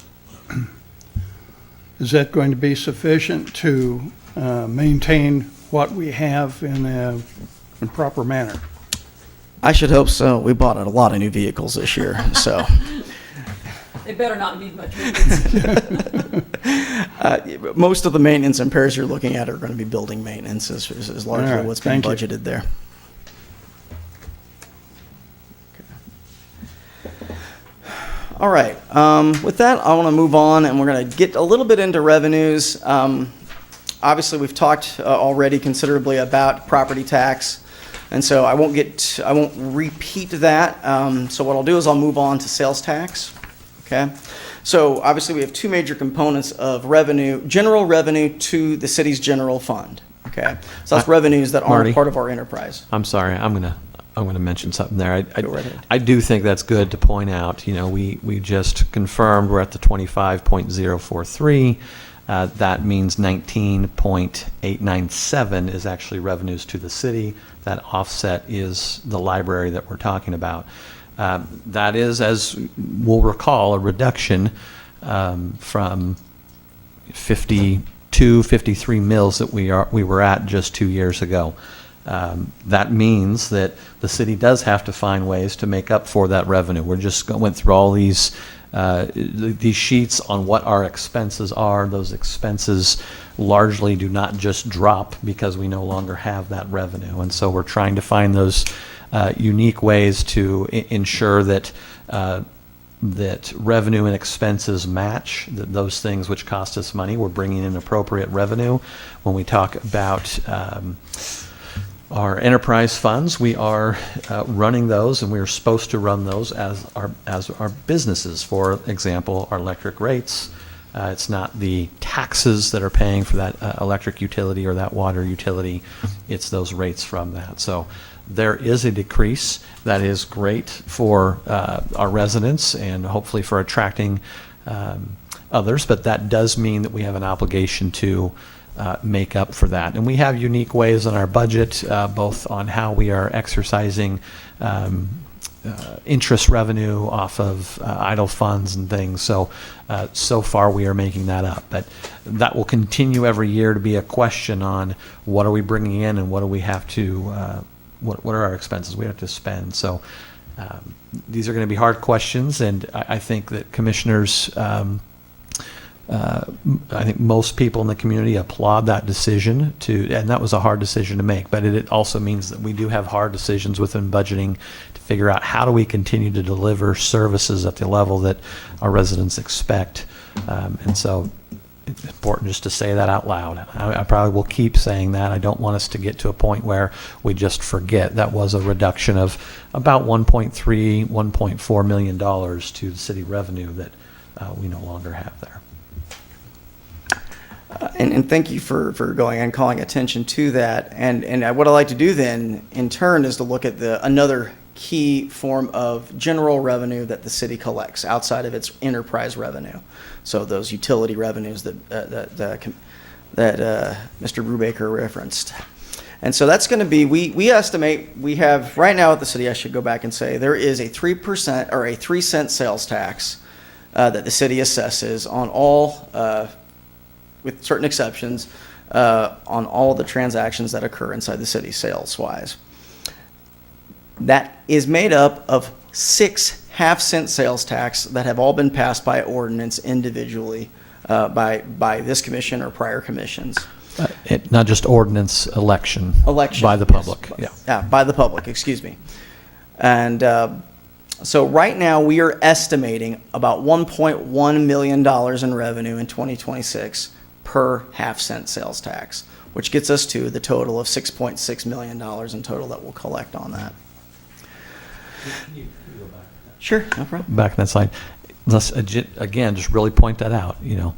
Is that going to be sufficient to maintain what we have in a proper manner? I should hope so. We bought a lot of new vehicles this year, so. They better not need much maintenance. Most of the maintenance and repairs you're looking at are going to be building maintenance is largely All right, what's been thank you. budgeted there. All right, with that, I want to move on, and we're going to get a little bit into revenues. Obviously, we've talked already considerably about property tax, and so I won't repeat that. So what I'll do is I'll move on to sales tax. Okay? So obviously, we have two major components of revenue, general revenue to the city's general fund. Okay? So that's revenues that Marty? aren't part of our enterprise. I'm sorry, I'm gonna mention something there. Go right ahead. I do think that's good to point out. You know, we just confirmed we're at the 25.043. That means 19.897 is actually revenues to the city. That offset is the library that we're talking about. That is, as we'll recall, a reduction from 52, 53 mills that we were at just 2 years ago. That means that the city does have to find ways to make up for that revenue. We're just went through all these sheets on what our expenses are. Those expenses largely do not just drop because we no longer have that revenue. And so we're trying to find those unique ways to ensure that that revenue and expenses match, that those things which cost us money, we're bringing in appropriate revenue. When we talk about our enterprise funds, we are running those, and we are supposed to run those as our businesses. For example, our electric rates. It's not the taxes that are paying for that electric utility or that water utility. It's those rates from that. So there is a decrease that is great for our residents and hopefully for attracting others, but that does mean that we have an obligation to make up for that. And we have unique ways in our budget, both on how we are exercising interest revenue off of idle funds and things. So, so far we are making that up. But that will continue every year to be a question on what are we bringing in and what do we have to, what are our expenses we have to spend. So these are going to be hard questions, and I think that commissioners, I think most people in the community applaud that decision and that was a hard decision to make, but it also means that we do have hard decisions within budgeting to figure out how do we continue to deliver services at the level that our residents expect. And so it's important just to say that out loud. I probably will keep saying that. I don't want us to get to a point where we just forget. That was a reduction of about $1.4 million to the city revenue that we no longer have there. And thank you for going and calling attention to that. And what I like to do then, in turn, is to look at another key form of general revenue that the city collects outside of its enterprise revenue. So those utility revenues that Mr. Brubaker referenced. And so that's going to be, we estimate, we have, right now at the city, I should go back and say, there is a 3% or a 3-cent sales tax that the city assesses on all, with certain exceptions, on all of the transactions that occur inside the city sales-wise. That is made up of 6 half-cent sales tax that have all been passed by ordinance individually by this commission or prior commissions. Not just ordinance, election. Election. By the yes. public, yeah. Yeah, by the public, excuse me. And so right now, we are estimating about $1.1 million in revenue in 2026 per half-cent sales tax, which gets us to the total of $6.6 million in total that we'll collect on that. Sure, no problem. Back on that slide. Let's, again, just really point that out, you know.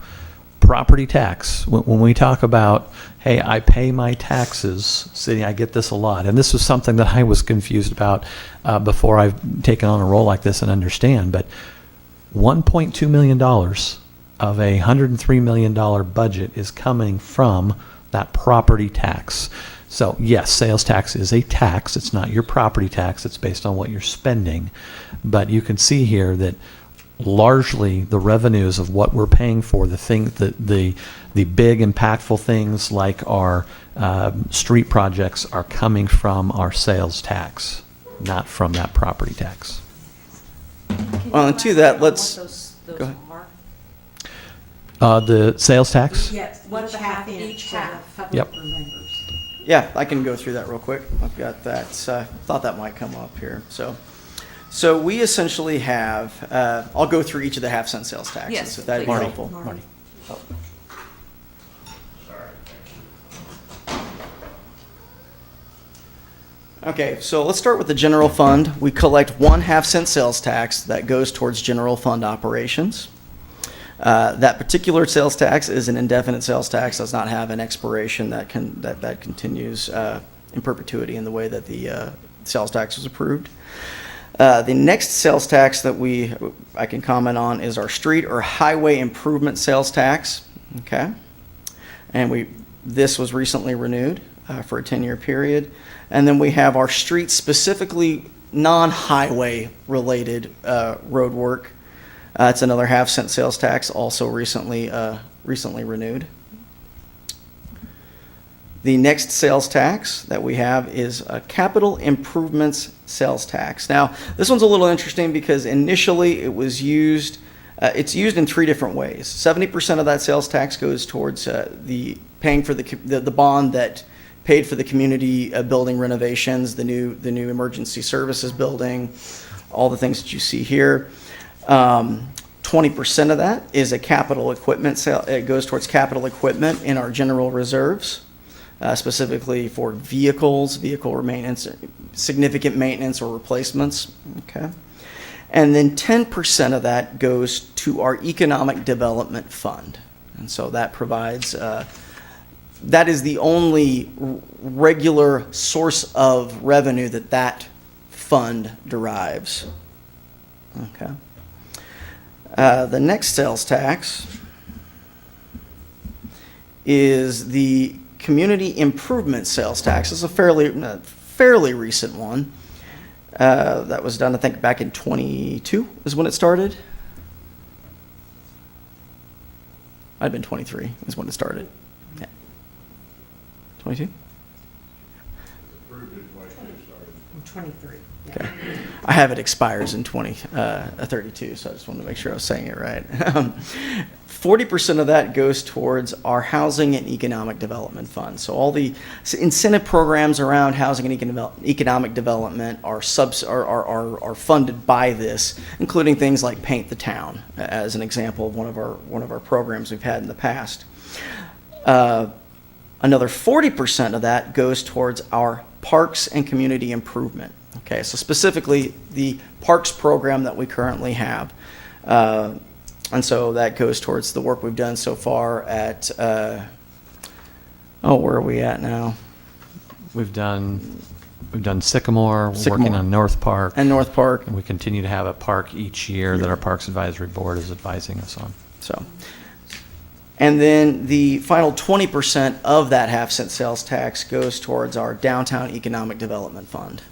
Property tax, when we talk about, hey, I pay my taxes, city, I get this a lot. And this was something that I was confused about before I've taken on a role like this and understand. But $1.2 million of a $103 million budget is coming from that property tax. So yes, sales tax is a tax. It's not your property tax. It's based on what you're spending. But you can see here that largely the revenues of what we're paying for, the big impactful things like our street projects are coming from our sales tax, not from that property tax. Well, and to that, let's Those go ahead. are? The sales tax? Yes, What each are the half half inch each for the half? public Yep. members. Yeah, I can go through that real quick. I've got that. Thought that might come up here. So we essentially have, I'll go through each of the half-cent sales taxes, Yes, if that'd be please. helpful. Marty. Okay, so let's start with the general fund. We collect 1 half-cent sales tax that goes towards general fund operations. That particular sales tax is an indefinite sales tax, does not have an expiration that continues in perpetuity in the way that the sales tax was approved. The next sales tax that I can comment on is our street or highway improvement sales tax. Okay, and this was recently renewed for a 10-year period. And then we have our street specifically non-highway related road work. It's another half-cent sales tax, also recently renewed. The next sales tax that we have is a capital improvements sales tax. Now, this one's a little interesting because initially it was used, it's used in 3 different ways. 70% of that sales tax goes towards paying for the bond that paid for the community building renovations, the new emergency services building, all the things that you see here. 20% of that is a capital equipment sale. It goes towards capital equipment in our general reserves, specifically for vehicle maintenance, significant maintenance or replacements. Okay, and then 10% of that goes to our economic development fund, and so that provides. That is the only regular source of revenue that fund derives. Okay. The next sales tax is the community improvement sales tax. It's a fairly recent one. That was done, I think, back in 22 is when it started. Might have been 23 is when it started. 22? 23. Okay. I have it expires in 32, so I just wanted to make sure I was saying it right. 40% of that goes towards our housing and economic development fund. So all the incentive programs around housing and economic development are funded by this, including things like Paint the Town, as an example of one of our programs we've had in the past. Another 40% of that goes towards our parks and community improvement. Okay, so specifically the parks program that we currently have. And so that goes towards the work we've done so far at, where are we at now? We've done Sycamore, we're working on North Park. And North Park. And we continue to have a park each year that our Parks Advisory Board is advising us on. So. And then the final 20% of that half-cent sales tax goes towards our Downtown Economic Development Fund.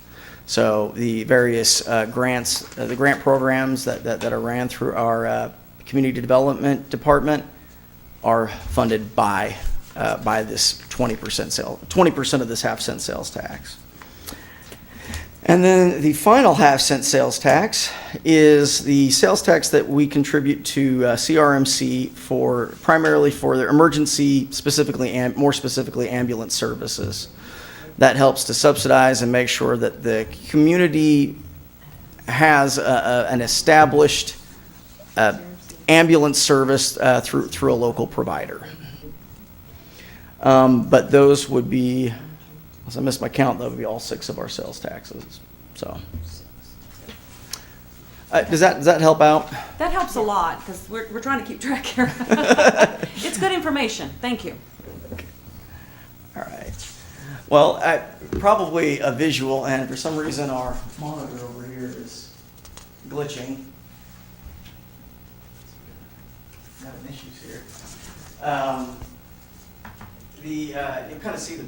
So the various grants, the grant programs that are ran through our Community Development Department are funded by this 20% of this half-cent sales tax. And then the final half-cent sales tax is the sales tax that we contribute to CRMC primarily for their emergency, more specifically ambulance services. That helps to subsidize and make sure that the community has an established ambulance service through a local provider. But those would be, unless I missed my count, that would be all 6 of our sales taxes. So, does that help out? That helps a lot, because we're trying to keep track here. It's good information. Thank you. All right. Well, probably a visual, and for some reason our monitor over here is glitching. Having issues here. You kind of see the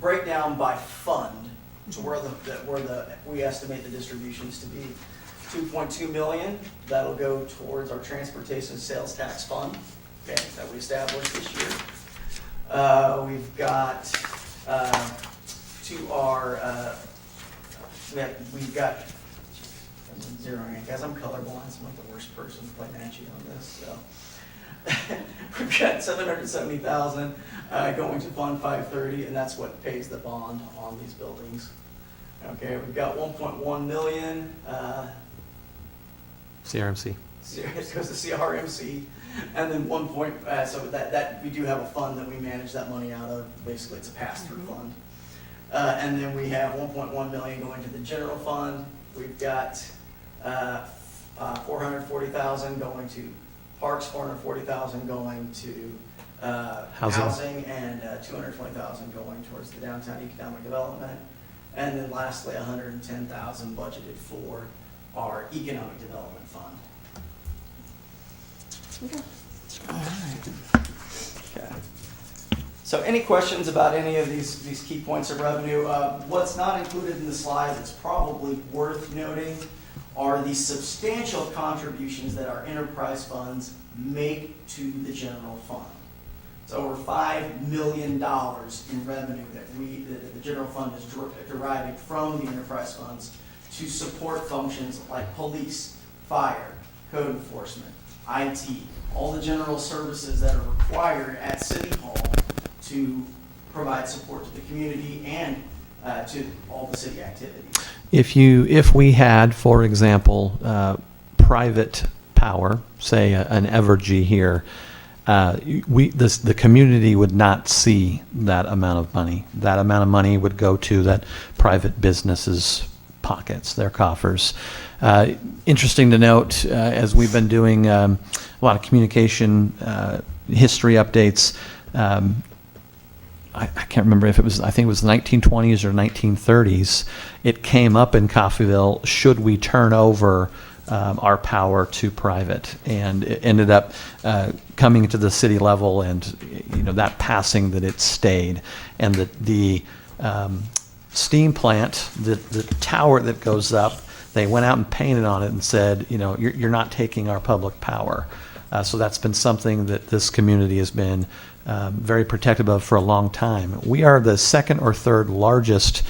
breakdown by fund, so we estimate the distributions to be. 2.2 million. That'll go towards our transportation sales tax fund, okay, that we established this year. We've got we've got. I'm zeroing in, guys. I'm colorblind, so I'm like the worst person to play matchy on this. So. We've got $770,000 going to Fund 530, and that's what pays the bond on these buildings. Okay, we've got 1.1 million. CRMC. It goes to CRMC, and then so that we do have a fund that we manage that money out of. Basically, it's a pass-through fund. And then we have 1.1 million going to the general fund. We've got 440,000 going to parks, 440,000 going to housing, and 220,000 going towards the downtown economic development. And then lastly, 110,000 budgeted for our economic development fund. All right. Okay. So any questions about any of these key points of revenue? What's not included in the slide that's probably worth noting are the substantial contributions that our enterprise funds make to the general fund. It's over $5 million in revenue that the general fund is deriving from the enterprise funds to support functions like police, fire, code enforcement, IT, all the general services that are required at City Hall to provide support to the community and to all the city activities. If we had, for example, private power, say an Evergy here, the community would not see that amount of money. That amount of money would go to that private business's pockets, their coffers. Interesting to note, as we've been doing a lot of communication history updates, I can't remember if it was, I think it was the 1920s or 1930s, it came up in Coffeyville, should we turn over our power to private? And it ended up coming to the city level, and that passing that it stayed. And the steam plant, the tower that goes up, they went out and painted on it and said, you're not taking our public power. So that's been something that this community has been very protective of for a long time. We are the second or third largest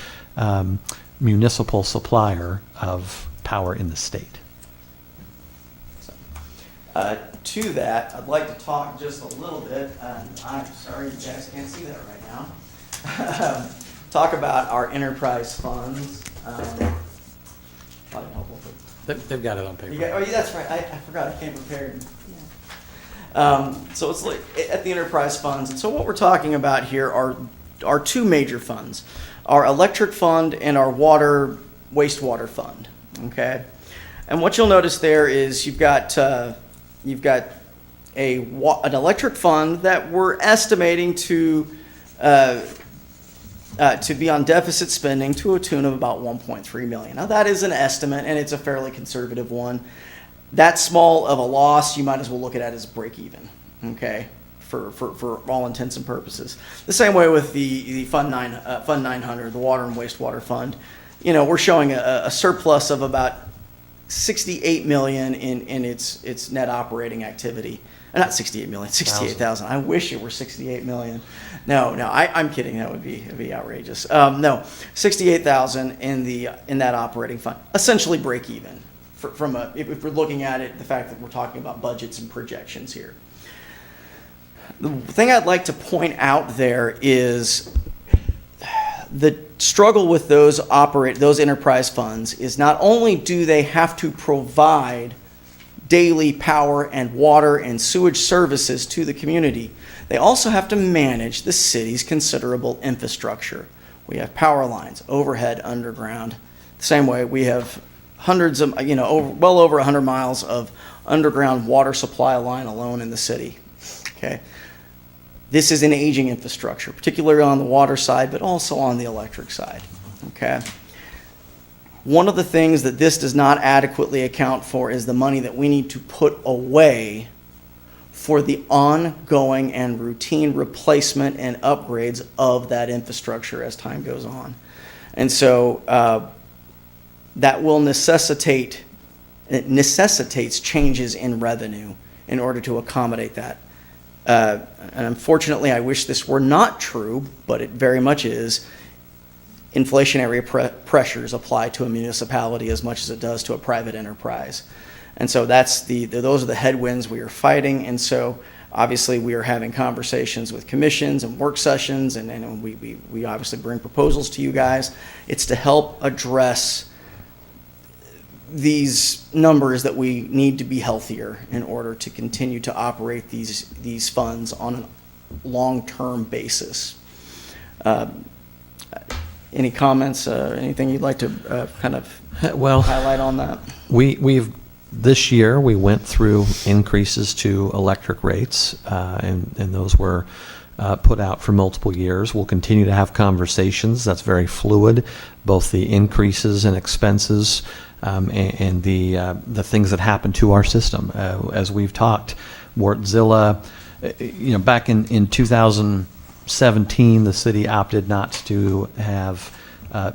municipal supplier of power in the state. To that, I'd like to talk just a little bit, I'm sorry you guys can't see that right now, talk about our enterprise funds. Probably helpful for They've got it on paper. oh, yeah, that's right. I forgot. I came prepared. So it's like at the enterprise funds. And so what we're talking about here are two major funds: our electric fund and our wastewater fund. Okay, and what you'll notice there is you've got an electric fund that we're estimating to be on deficit spending to a tune of about 1.3 million. Now that is an estimate, and it's a fairly conservative one. That small of a loss, you might as well look at it as break even, okay, for all intents and purposes. The same way with the Fund 900, the Water and Wastewater Fund. We're showing a surplus of about 68 million in its net operating activity. Not 68 million, 68,000. I wish it were 68 million. No, I'm kidding. That would be outrageous. No, 68,000 in that operating fund, essentially break even. If we're looking at it, the fact that we're talking about budgets and projections here. The thing I'd like to point out there is the struggle with those enterprise funds is not only do they have to provide daily power and water and sewage services to the community, they also have to manage the city's considerable infrastructure. We have power lines, overhead, underground. The same way we have hundreds of, well over 100 miles of underground water supply line alone in the city. Okay. This is an aging infrastructure, particularly on the water side, but also on the electric side. Okay. One of the things that this does not adequately account for is the money that we need to put away for the ongoing and routine replacement and upgrades of that infrastructure as time goes on. And so that will necessitates changes in revenue in order to accommodate that. And unfortunately, I wish this were not true, but it very much is. Inflationary pressures apply to a municipality as much as it does to a private enterprise. And so those are the headwinds we are fighting. And so obviously we are having conversations with commissions and work sessions, and we obviously bring proposals to you guys. It's to help address these numbers that we need to be healthier in order to continue to operate these funds on a long-term basis. Any comments, anything you'd like to kind of Well, highlight on that? we've this year we went through increases to electric rates, and those were put out for multiple years. We'll continue to have conversations. That's very fluid, both the increases in expenses and the things that happen to our system. As we've talked, Wartzilla, back in 2017, the city opted not to have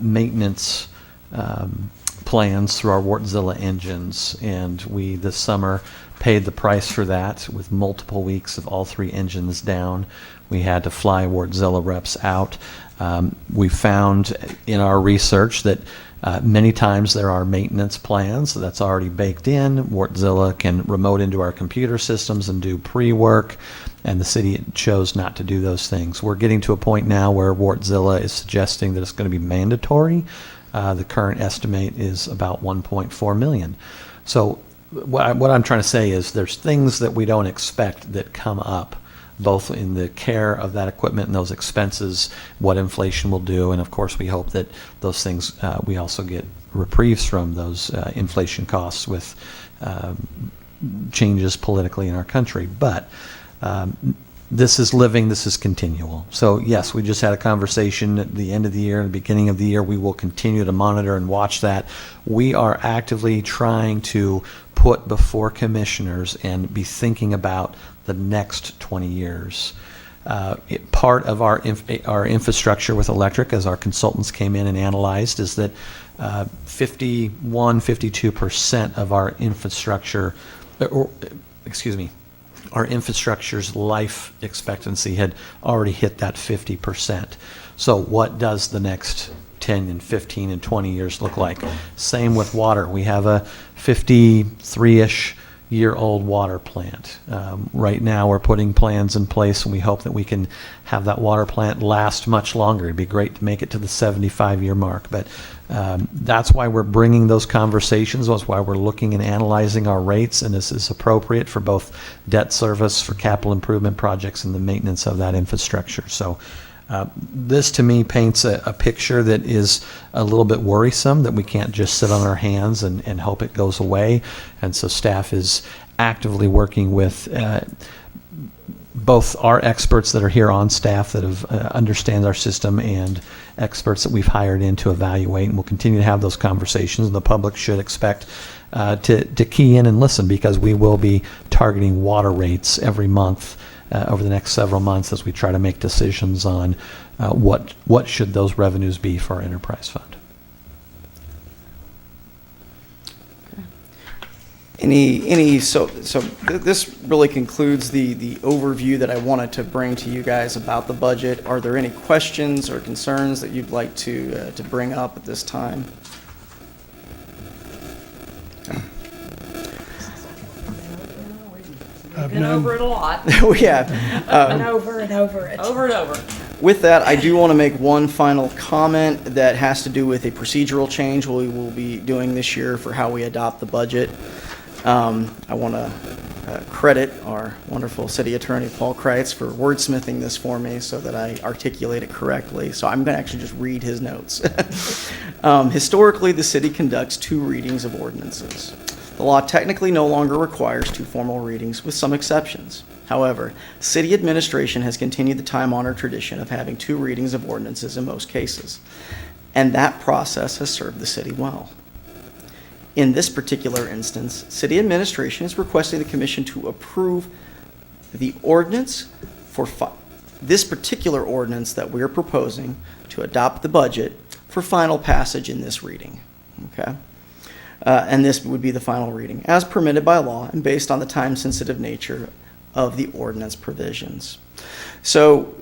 maintenance plans through our Wartzilla engines, and we this summer paid the price for that with multiple weeks of all 3 engines down. We had to fly Wartzilla reps out. We found in our research that many times there are maintenance plans that's already baked in. Wartzilla can remote into our computer systems and do pre-work, and the city chose not to do those things. We're getting to a point now where Wartzilla is suggesting that it's going to be mandatory. The current estimate is about 1.4 million. So what I'm trying to say is there's things that we don't expect that come up, both in the care of that equipment and those expenses, what inflation will do, and of course we hope that those things, we also get reprieves from those inflation costs with changes politically in our country. But this is living, this is continual. So yes, we just had a conversation at the end of the year and the beginning of the year. We will continue to monitor and watch that. We are actively trying to put before commissioners and be thinking about the next 20 yeers. Part of our infrastructure with electric, as our consultants came in and analyzed, is that 52% of our infrastructure, our infrastructure's life expectancy had already hit that 50%. So what does the next 10 and 15 and 20 years look like? Same with water. We have a 53-ish year-old water plant. Right now we're putting plans in place, and we hope that we can have that water plant last much longer. It'd be great to make it to the 75-year mark, but that's why we're bringing those conversations. That's why we're looking and analyzing our rates, and this is appropriate for both debt service, for capital improvement projects, and the maintenance of that infrastructure. So this to me paints a picture that is a little bit worrisome, that we can't just sit on our hands and hope it goes away. And so staff is actively working with both our experts that are here on staff that have understand our system, and experts that we've hired in to evaluate. And we'll continue to have those conversations, and the public should expect to key in and listen, because we will be targeting water rates every month over the next several months as we try to make decisions on what should those revenues be for our enterprise fund. So this really concludes the overview that I wanted to bring to you guys about the budget. Are there any questions or concerns that you'd like to bring up at this time? We've been over it a lot, We have. And over and over it. over and over. With that, I do want to make one final comment that has to do with a procedural change we will be doing this year for how we adopt the budget. I want to credit our wonderful city attorney, Paul Kreitz, for wordsmithing this for me so that I articulate it correctly. So I'm going to actually just read his notes. Historically, the city conducts 2 readings of ordinances. The law technically no longer requires 2 formal readings, with some exceptions. However, city administration has continued the time-honored tradition of having 2 readings of ordinances in most cases, and that process has served the city well. In this particular instance, city administration is requesting the commission to approve the ordinance for this particular ordinance that we are proposing to adopt the budget for final passage in this reading. Okay? And this would be the final reading, as permitted by law and based on the time-sensitive nature of the ordinance provisions. So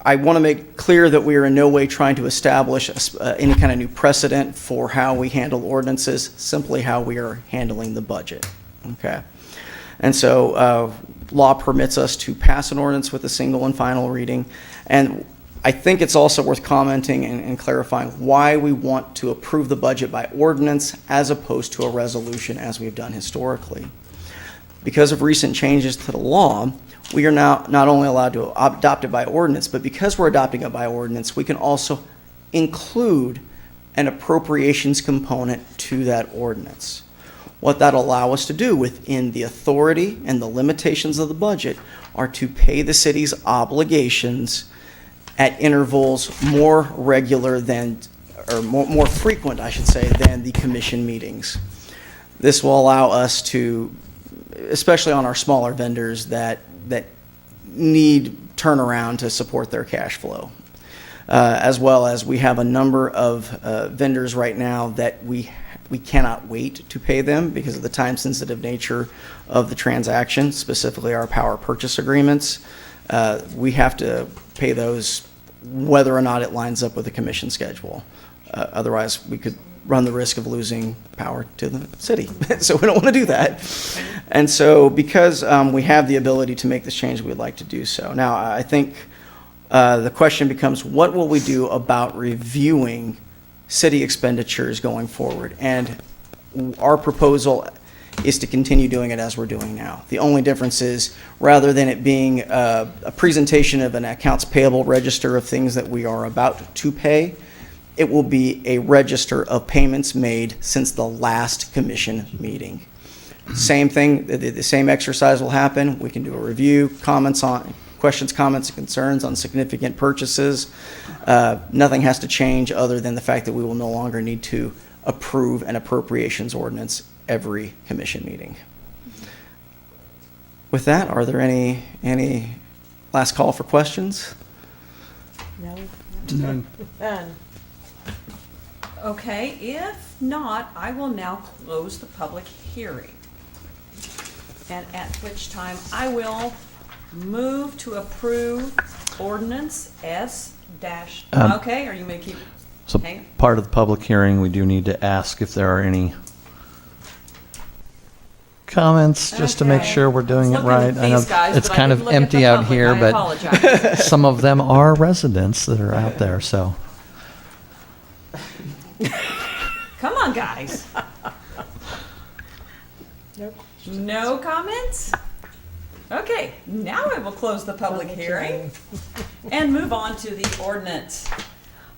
I want to make clear that we are in no way trying to establish any kind of new precedent for how we handle ordinances, simply how we are handling the budget. Okay? And so law permits us to pass an ordinance with a single and final reading. And I think it's also worth commenting and clarifying why we want to approve the budget by ordinance as opposed to a resolution as we've done historically. Because of recent changes to the law, we are now not only allowed to adopt it by ordinance, but because we're adopting it by ordinance, we can also include an appropriations component to that ordinance. What that'll allow us to do within the authority and the limitations of the budget are to pay the city's obligations at intervals more regular than, or more frequent, I should say, than the commission meetings. This will allow us to, especially on our smaller vendors that need turnaround to support their cash flow. As well as we have a number of vendors right now that we cannot wait to pay them because of the time-sensitive nature of the transaction, specifically our power purchase agreements. We have to pay those whether or not it lines up with the commission schedule. Otherwise, we could run the risk of losing power to the city. So we don't want to do that. And so because we have the ability to make this change, we'd like to do so. Now, I think the question becomes, what will we do about reviewing city expenditures going forward? And our proposal is to continue doing it as we're doing now. The only difference is, rather than it being a presentation of an accounts payable register of things that we are about to pay, it will be a register of payments made since the last commission meeting. Same thing, the same exercise will happen. We can do a review, questions, comments, and concerns on significant purchases. Nothing has to change other than the fact that we will no longer need to approve an appropriations ordinance every commission meeting. With that, are there any last call for questions? No? None. None. Okay, if not, I will now close the public hearing. And at which time I will move to approve ordinance S dash, okay, are you going to keep? So hang on. part of the public hearing, we do need to ask if there are any comments, just to make Okay. sure we're doing it Looking right. at I know these guys, it's but I kind didn't of look at the empty out public. here, I but apologize. some of them are residents that are out there, so. Come on, guys. Nope. No comments? Okay, now I will close the public hearing and move on to the ordinance.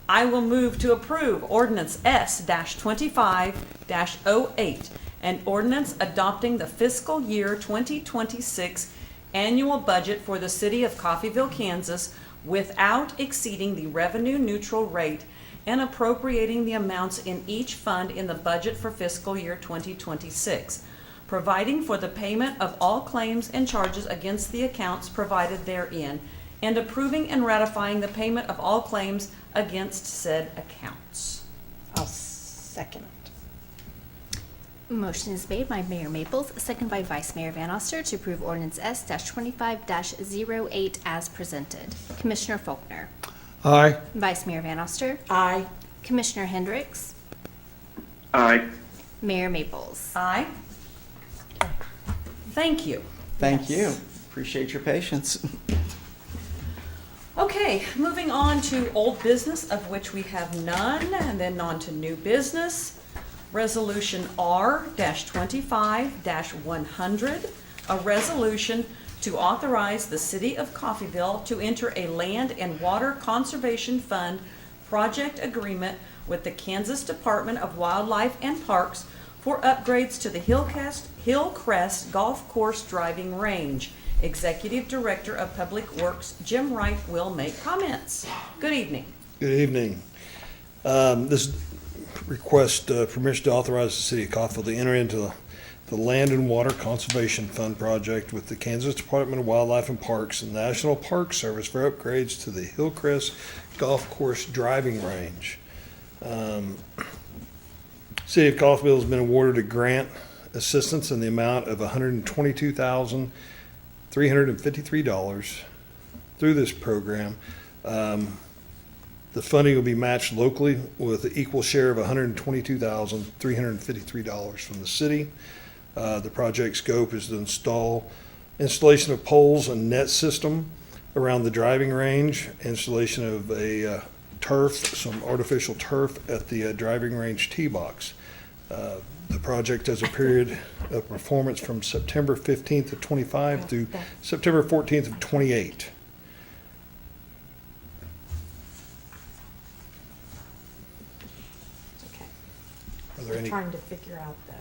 I will move to approve ordinance S-25-08, an ordinance adopting the fiscal year 2026 annual budget for the city of Coffeyville, Kansas, without exceeding the revenue neutral rate and appropriating the amounts in each fund in the budget for fiscal year 2026, providing for the payment of all claims and charges against the accounts provided therein, and approving and ratifying the payment of all claims against said accounts. I'll second it. Motion is made by Mayor Maples, second by Vice Mayor Van Oster to approve ordinance S-25-08 as presented. Commissioner Faulkner. Aye. Vice Mayor Van Oster. Aye. Commissioner Hendricks. Aye. Mayor Maples. Aye. Thank you. Thank you. Appreciate your patience. Okay, moving on to old business, of which we have none, and then on to new business. Resolution R-25-100, a resolution to authorize the city of Coffeyville to enter a land and water conservation fund project agreement with the Kansas Department of Wildlife and Parks for upgrades to the Hillcrest Golf Course driving range. Executive Director of Public Works, Jim Wright, will make comments. Good evening. Good evening. This request permission to authorize the city of Coffeyville to enter into the Land and Water Conservation Fund project with the Kansas Department of Wildlife and Parks and National Park Service for upgrades to the Hillcrest Golf Course driving range. City of Coffeyville has been awarded a grant assistance in the amount of $122,353 through this program. The funding will be matched locally with an equal share of $122,353 from the city. The project scope is to installation of poles and net system around the driving range, installation of a some artificial turf at the driving range tee box. The project has a period of performance from September 15th of 25 through September 14th of 28. any, trying to figure out the,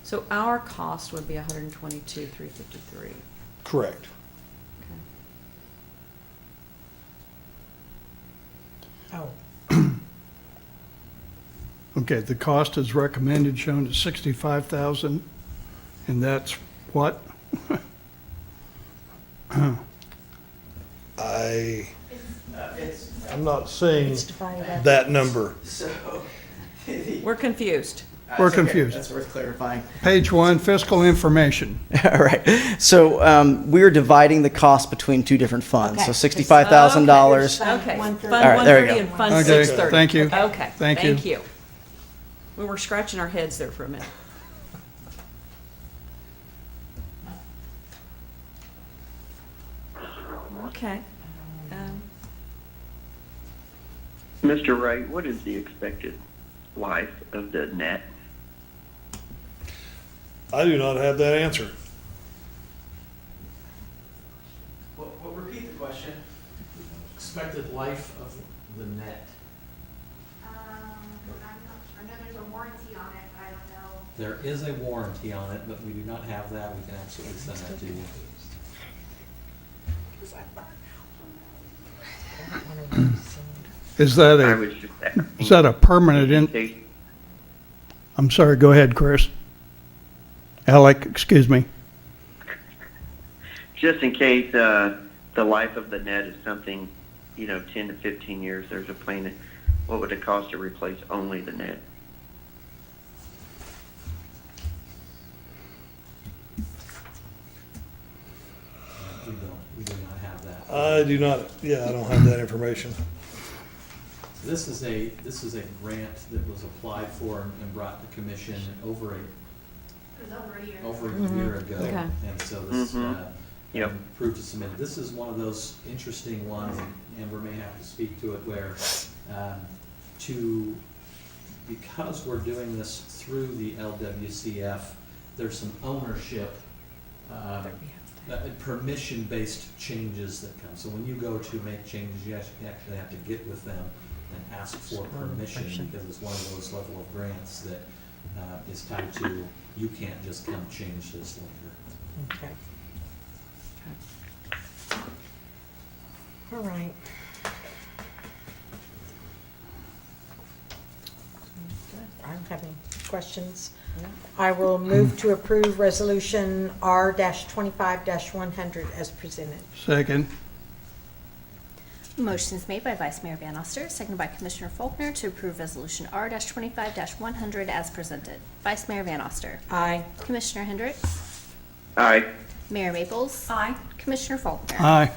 So our cost would be $122,353. correct. oh, Okay, the cost is recommended shown at 65,000, and that's what? I'm not seeing it's divided up. that number. So, We're confused. We're That's okay. confused. That's worth clarifying. Page 1, fiscal information. All right. So we're dividing the cost between two different funds. Okay. So $65,000. Okay. Fund Fund 130. All right, there we 130 go. and Fund Okay, 630. thank you. Okay, Thank you. thank you. We were scratching our heads there for a minute. Okay. Mr. Wright, what is the expected life of the net? I do not have that answer. Well, repeat the question. Expected life of the net. I'm not sure. I know there's a warranty on it, but I don't know. There is a warranty on it, but we do not have that. We can absolutely send that to you. Is that I a, was just asking. is that a permanent in in, case- I'm sorry, go ahead, Chris. Alec, excuse me. Just in case the life of the net is something, 10 to 15 years, there's a plan. What would it cost to replace only the net? We do not have that. I do not, I don't have that information. This is a grant that was applied for and brought to commission over It was over a year. a year ago. Okay. And so this, Yep. approved to submit. This is one of those interesting ones, and Amber may have to speak to it, where, because we're doing this through the LWCF, there's some ownership, permission-based changes that come. So when you go to make changes, you actually have to get with them and ask for permission, because it's one of those level of grants that is tied to, you can't just come change this later. okay. All right. I don't have any questions. I will move to approve Resolution R-25-100 as presented. Second. Motion is made by Vice Mayor Van Oster, seconded by Commissioner Faulkner to approve Resolution R-25-100 as presented. Vice Mayor Van Oster. Aye. Commissioner Hendricks. Aye. Mayor Maples. Aye. Commissioner Faulkner. Aye.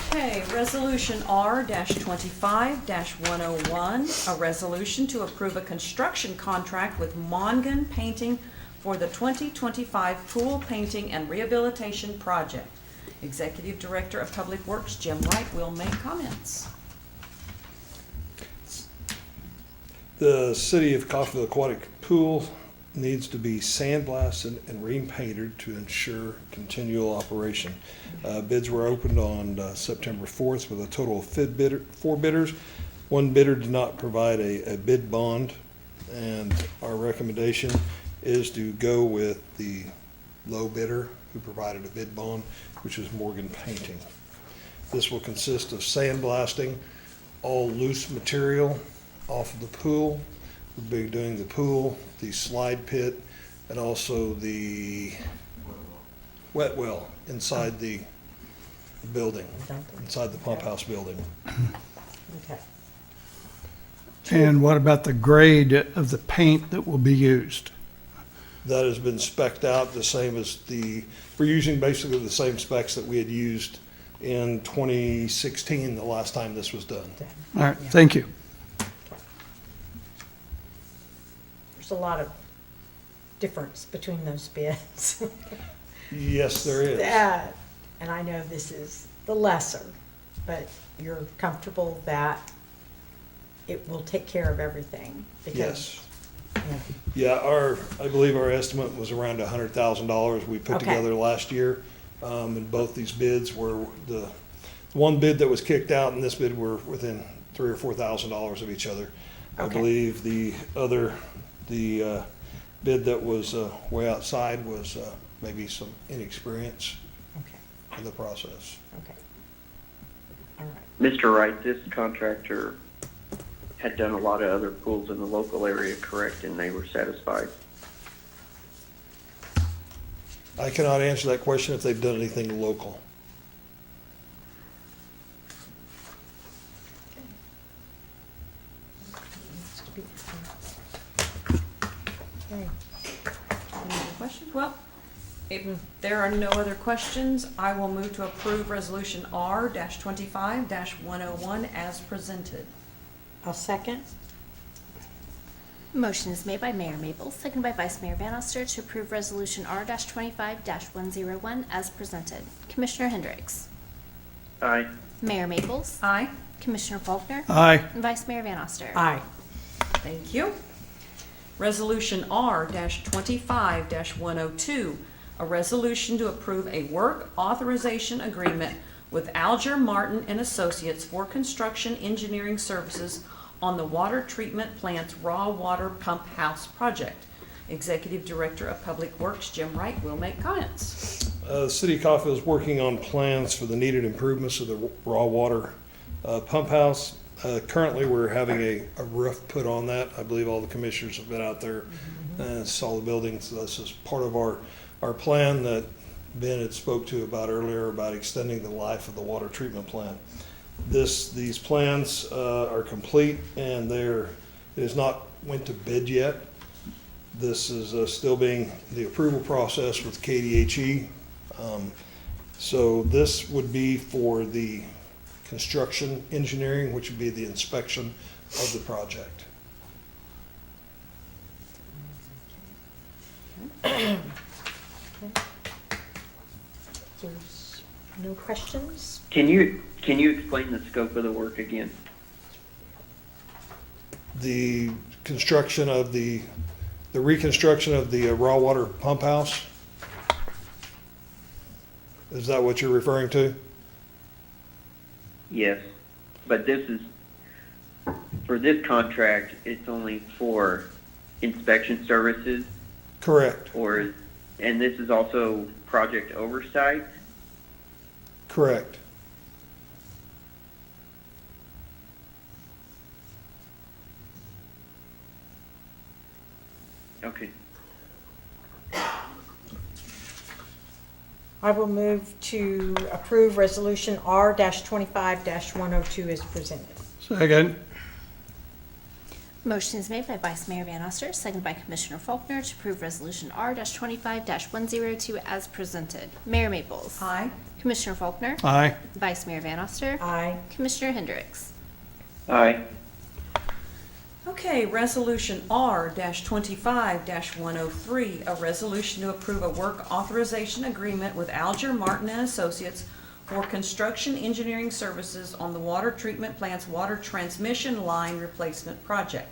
Okay, Resolution R-25-101, a resolution to approve a construction contract with Mongan Painting for the 2025 pool painting and rehabilitation project. Executive Director of Public Works, Jim Wright, will make comments. The City of Coffeyville Aquatic Pool needs to be sandblasted and repainted to ensure continual operation. Bids were opened on September 4th with a total of 4 bidders. One bidder did not provide a bid bond, and our recommendation is to go with the low bidder who provided a bid bond, which is Morgan Painting. This will consist of sandblasting all loose material off of the pool. We'll be doing the pool, the slide pit, and also the wet well inside the building, inside the pump house building. Okay. And what about the grade of the paint that will be used? That has been spec'd out the same as we're using basically the same specs that we had used in 2016, the last time this was done. All right, thank you. There's a lot of difference between those bids. Yes, there is. And I know this is the lesser, but you're comfortable that it will take care of everything? Because, Yes. yeah. Yeah, I believe our estimate was around $100,000 we put Okay. together last year. And both these bids were, the one bid that was kicked out and this bid were within $3,000 or $4,000 of each other. I Okay. believe the bid that was way outside was maybe some inexperience Okay, in the process. okay. All right. Mr. Wright, this contractor had done a lot of other pools in the local area, correct, and they were satisfied? I cannot answer that question if they've done anything local. Okay. Any other questions? Well, if there are no other questions, I will move to approve Resolution R-25-101 as presented. I'll second. Motion is made by Mayor Mabel, seconded by Vice Mayor Van Oster to approve Resolution R-25-101 as presented. Commissioner Hendricks, Aye. Mayor Maples, Aye. Commissioner Faulkner, Aye. and Vice Mayor Van Oster. Aye. Thank you. Resolution R-25-102, a resolution to approve a work authorization agreement with Alger Martin and Associates for construction engineering services on the water treatment plant's raw water pump house project. Executive Director of Public Works, Jim Wright, will make comments. The City of Coffeyville is working on plans for the needed improvements of the raw water pump house. Currently, we're having a roof put on that. I believe all the commissioners have been out there and saw the building. So this is part of our plan that Ben had spoke to about earlier about extending the life of the water treatment plant. These plans are complete and it is not went to bid yet. This is still being the approval process with KDHE. So this would be for the construction engineering, which would be the inspection of the project. There's no questions? Can you explain the scope of the work again? The construction of the reconstruction of the raw water pump house? Is that what you're referring to? Yes, but for this contract, it's only for inspection services, Correct, and this is also project oversight? correct. Okay. I will move to approve Resolution R-25-102 as presented. Second. Motion is made by Vice Mayor Van Oster, seconded by Commissioner Faulkner to approve Resolution R-25-102 as presented. Mayor Maples. Aye. Commissioner Faulkner. Aye. Vice Mayor Van Oster. Aye. Commissioner Hendricks. Aye. Okay, Resolution R-25-103, a resolution to approve a work authorization agreement with Alger Martin and Associates for construction engineering services on the water treatment plant's water transmission line replacement project.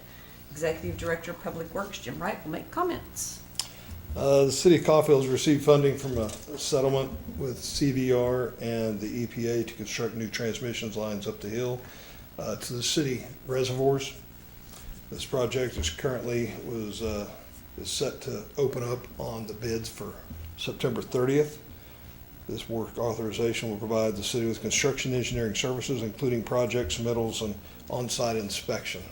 Executive Director of Public Works, Jim Wright, will make comments. The City of Coffeyville has received funding from a settlement with CVR and the EPA to construct new transmissions lines up the hill to the city reservoirs. This project is set to open up on the bids for September 30th. This work authorization will provide the city with construction engineering services, including project submittals and on-site inspection.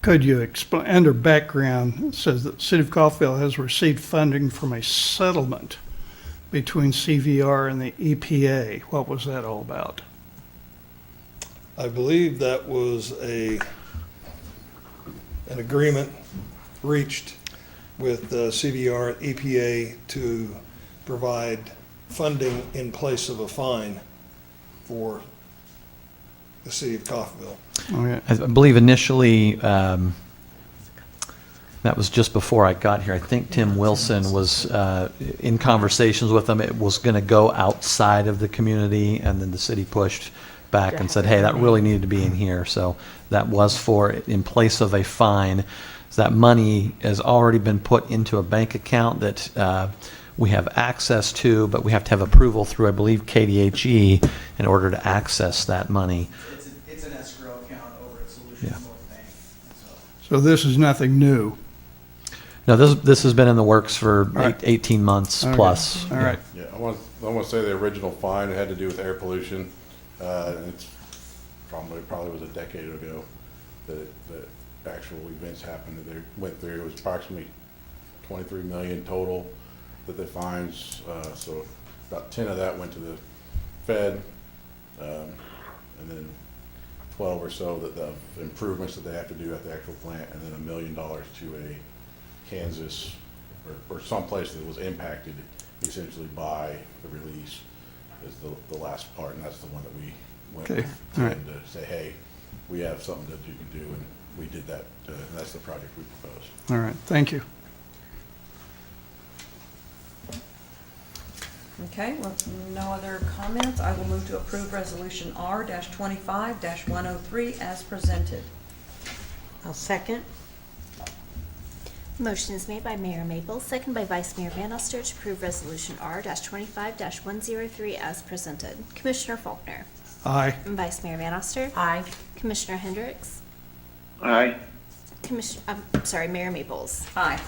Could you explain, under background, it says that the City of Coffeyville has received funding from a settlement between CVR and the EPA. What was that all about? I believe that was an agreement reached with CVR and EPA to provide funding in place of a fine for the city of Coffeyville. Okay. I believe initially, that was just before I got here. I think Tim Wilson was in conversations with them. It was going to go outside of the community, and then the city pushed back and said, hey, that really needed to be in here. So that was in place of a fine. So that money has already been put into a bank account that we have access to, but we have to have approval through, I believe, KDHE in order to access that money. It's an escrow account over at Solutions Yeah. North Bank. So this is nothing new. No, this has been in the works for All right. 18 months Okay. plus. All right. Yeah, I want to say the original fine had to do with air pollution. It's probably was a decade ago that actual events happened that they went through. It was approximately 23 million total that they fines. So about 10 of that went to the Fed, and then 12 or so that the improvements that they have to do at the actual plant, and then $1 million to a Kansas or someplace that was impacted essentially by the release is the last part, and that's the one that we went Okay, with all right. and to say, hey, we have something that you can do, and we did that. And that's the project we proposed. All right, thank you. Okay, well, no other comments. I will move to approve Resolution R-25-103 as presented. I'll second. Motion is made by Mayor Maples, second by Vice Mayor Bannister to approve Resolution R-25-103 as presented. Commissioner Faulkner. Aye. Vice Mayor Bannister. Aye. Commissioner Hendricks. Aye. Mayor Maples. Aye.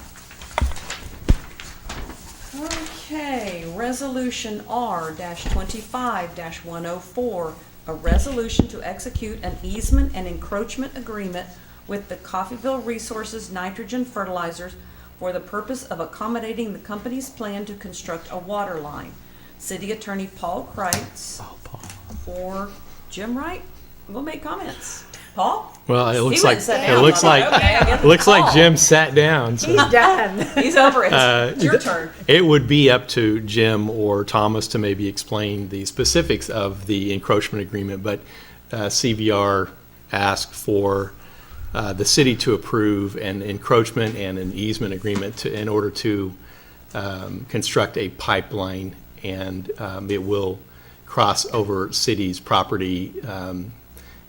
Okay, Resolution R-25-104, a resolution to execute an easement and encroachment agreement with the Coffeyville Resources Nitrogen Fertilizers for the purpose of accommodating the company's plan to construct a water line. City Attorney Paul Kreitz or Jim Wright will make comments. Paul? Well, it He looks went like and sat it down. looks like Okay, I guess it looks it's like Paul. Jim sat down. So. He's done. He's over it. It's your turn. It would be up to Jim or Thomas to maybe explain the specifics of the encroachment agreement, but CVR asked for the city to approve an encroachment and an easement agreement in order to construct a pipeline, and it will cross over city's property.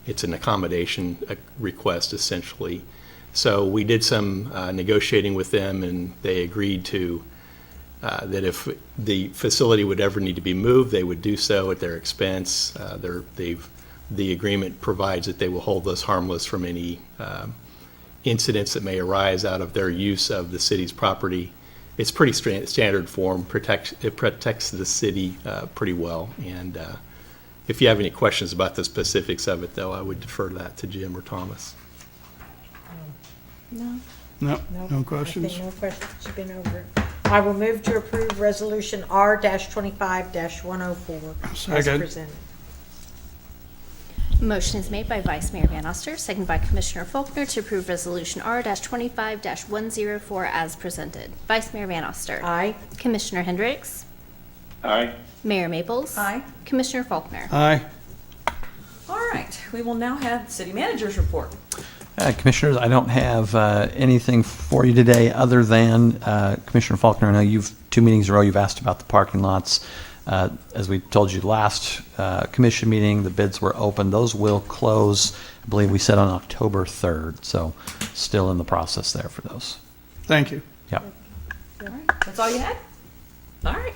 It's an accommodation request, essentially. So we did some negotiating with them, and they agreed to that if the facility would ever need to be moved, they would do so at their expense. The agreement provides that they will hold us harmless from any incidents that may arise out of their use of the city's property. It's pretty standard form. It protects the city pretty well. And if you have any questions about the specifics of it, though, I would defer that to Jim or Thomas. No. No, Nope. no I questions? think no questions. You've been over it. I will move to approve Resolution R-25-104 as Second. presented. Motion is made by Vice Mayor Bannister, second by Commissioner Faulkner to approve Resolution R-25-104 as presented. Vice Mayor Bannister. Aye. Commissioner Hendricks. Aye. Mayor Maples. Aye. Commissioner Faulkner. Aye. All right, we will now have city manager's report. Commissioners, I don't have anything for you today other than, Commissioner Faulkner, I know 2 meetings in a row you've asked about the parking lots. As we told you last commission meeting, the bids were open. Those will close, I believe we said on October 3rd, so still in the process there for those. Thank you. Yep. All right, that's all you had? All right.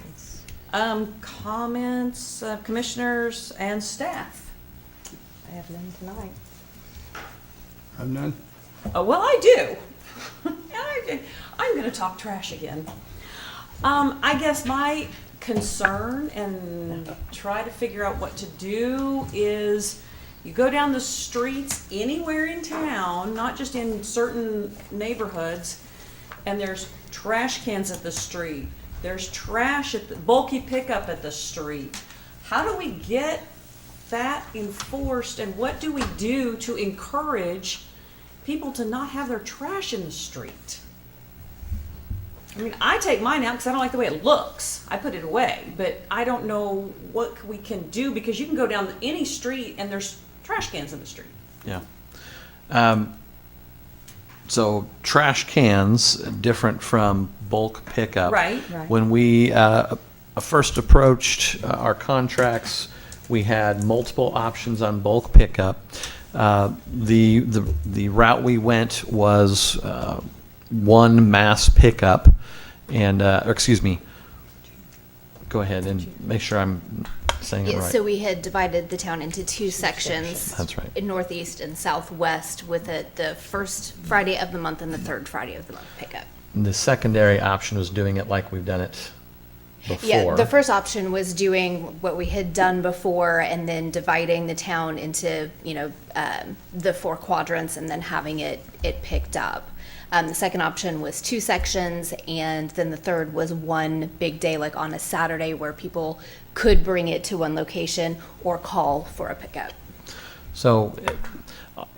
Comments, commissioners and staff? I have none tonight. I've none. Oh, well, I do. I'm going to talk trash again. I guess my concern and try to figure out what to do is you go down the streets anywhere in town, not just in certain neighborhoods, and there's trash cans at the street. There's trash at the bulky pickup at the street. How do we get that enforced, and what do we do to encourage people to not have their trash in the street? I mean, I take mine out because I don't like the way it looks. I put it away, but I don't know what we can do because you can go down any street and there's trash cans in the street. Yeah. So trash cans, different from bulk pickup. Right. When we first approached our contracts, we had multiple options on bulk pickup. The route we went was one mass pickup, and excuse me. Go ahead and make sure I'm saying it Yeah, right. so we had divided the town into two sections. That's right. In northeast and southwest, with the first Friday of the month and the third Friday of the month pickup. The secondary option was doing it like we've done it before. Yeah, the first option was doing what we had done before and then dividing the town into, the 4 quadrants and then having it picked up. The second option was 2 sections, and then the third was one big day, like on a Saturday, where people could bring it to one location or call for a pickup. So,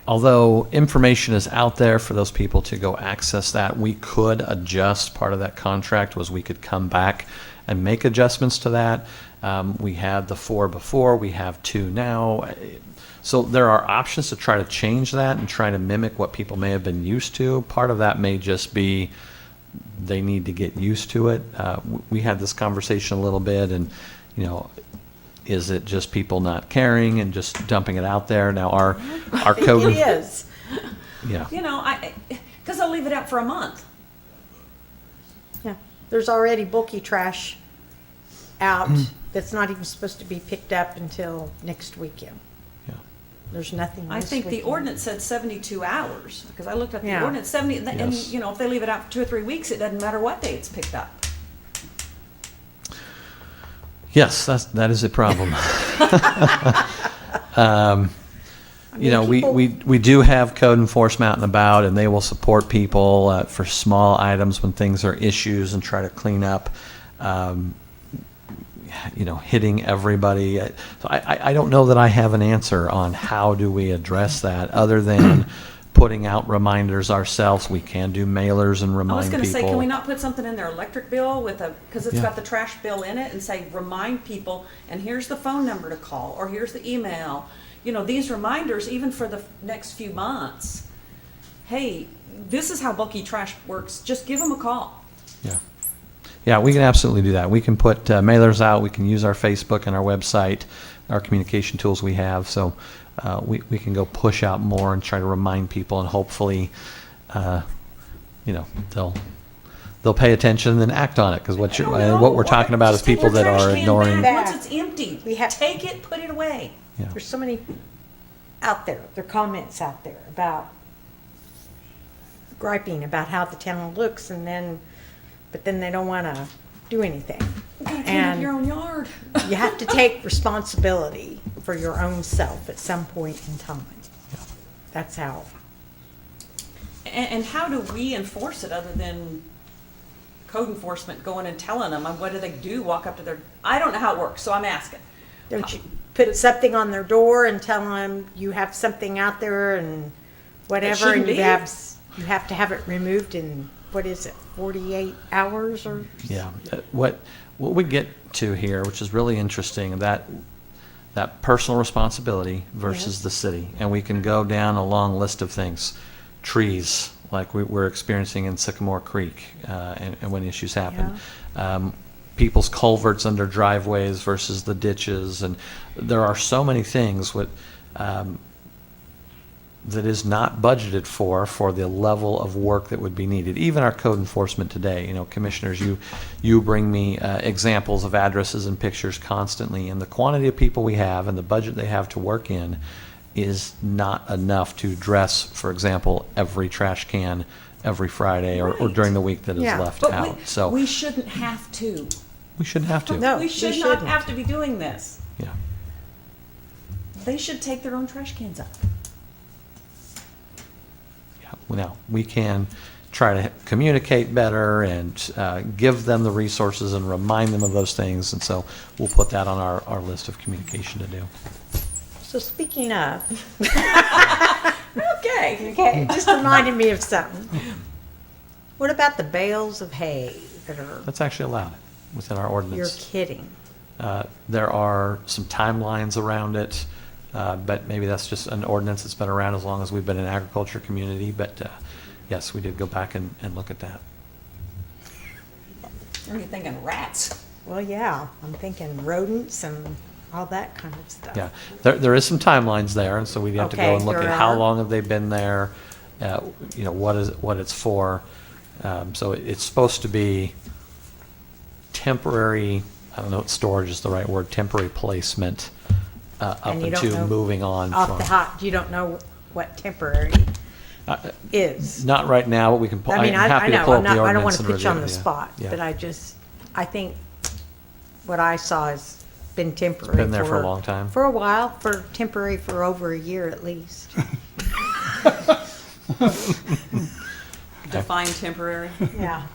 although information is out there for those people to go access that, we could adjust. Part of that contract was we could come back and make adjustments to that. We had the 4 before, we have 2 now. So there are options to try to change that and try to mimic what people may have been used to. Part of that may just be they need to get used to it. We had this conversation a little bit, and is it just people not caring and just dumping it out there? Now our code. It is. Yeah. Because they'll leave it out for a month. Yeah, there's already bulky trash out that's not even supposed to be picked up until next weekend. Yeah. There's nothing I this think the weekend. ordinance said 72 hours, because I looked at the Yeah. ordinance, 70, and, Yes. if they leave it out for 2 or 3 weeks, it doesn't matter what day it's picked up. Yes, that is a problem. We do have code enforcement out and about, and they will support people for small items when things are issues and try to clean up. Hitting everybody. So I don't know that I have an answer on how do we address that, other than putting out reminders ourselves. We can do mailers and I was remind going to say, can we people. not put something in their electric bill because it's Yeah. got the trash bill in it, and say, remind people, and here's the phone number to call, or here's the email. These reminders, even for the next few months. Hey, this is how bulky trash works. Just give them a call. Yeah, we can absolutely do that. We can put mailers out. We can use our Facebook and our website, our communication tools we have. So we can go push out more and try to remind people, and hopefully, they'll pay attention and act on it. Because what we're talking about is Just take people your that trash are can ignoring. back. Once it's empty, take it, put it away. Yeah. There's so many out there, there are comments out there about griping about how the town looks, but then they don't want to do anything. You gotta clean up your own yard. You have to take responsibility for your own self at some point in time. That's how. And how do we enforce it other than code enforcement going and telling them? What do they do? Walk up to their... I don't know how it works, so I'm asking. Don't you put something on their door and tell them you have something out there and whatever, shouldn't and you be. have to have it removed in, 48 hours or? Yeah. What we get to here, which is really interesting, that personal responsibility versus the city. And we can go down a long list of things. Trees, like we're experiencing in Sycamore Creek, and when issues happen. People's culverts under driveways versus the ditches. And there are so many things that is not budgeted for the level of work that would be needed. Even our code enforcement today, commissioners, you bring me examples of addresses and pictures constantly, and the quantity of people we have and the budget they have to work in is not enough to address, for example, every trash can every Friday or during the week that is left But out. So we shouldn't have to. we shouldn't have to. No, We should not shouldn't. have to be doing this. Yeah. They should take their own trash cans up. Now, we can try to communicate better and give them the resources and remind them of those things. And so we'll put that on our list of communication to do. So speaking of, Okay. just reminded me of something. What about the bales of hay that are, That's actually allowed within our you're ordinance. kidding? There are some timelines around it, but maybe that's just an ordinance that's been around as long as we've been an agriculture community. But yes, we did go back and look at that. Or are you thinking rats? Well, yeah, I'm thinking rodents and all that kind of stuff. Yeah, there is some timelines there, and so we have to go Okay, and look there at how are. long have they been there, you know, what it's for. So it's supposed to be temporary, I don't know if storage is the right word, temporary placement, up And you don't into know moving on Off from. the hot, you don't know what temporary is. Not right now, but we can, I mean, I'm I happy to know, pull I'm up the not, I don't want ordinance to and put you on review the it, yeah. spot, Yeah. but I think what I saw has been temporary. Been there for a long time. For a while, temporary for over a year at least. Define temporary. Yeah.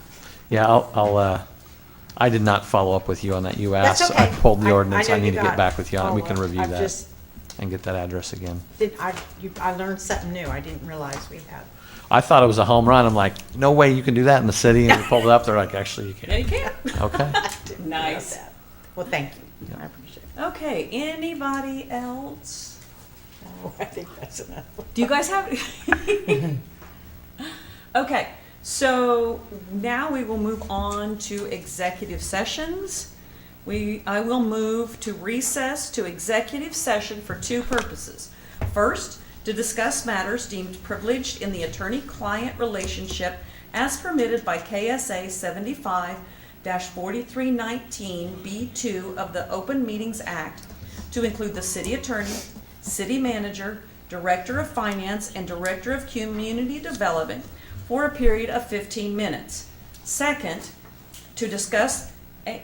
Yeah, I did not follow up with you on that. You That's asked, okay. I pulled the ordinance, know I you need to got get back with you on it, we all can of- review I've that just and get that address again. I learned something new. I didn't realize we had. I thought it was a home run, I'm like, no way you can do that in the city, and we pulled it up, they're like, actually, you Yeah, can't. you can. Okay. Nice. Well, thank you. I appreciate it. Okay, anybody else? Oh, I think that's enough. Do you guys have? Okay, so now we will move on to executive sessions. I will move to recess to executive session for two purposes. First, to discuss matters deemed privileged in the attorney-client relationship as permitted by KSA 75-4319 B2 of the Open Meetings Act, to include the city attorney, city manager, director of finance, and director of community development for a period of 15 minutes. Second, to discuss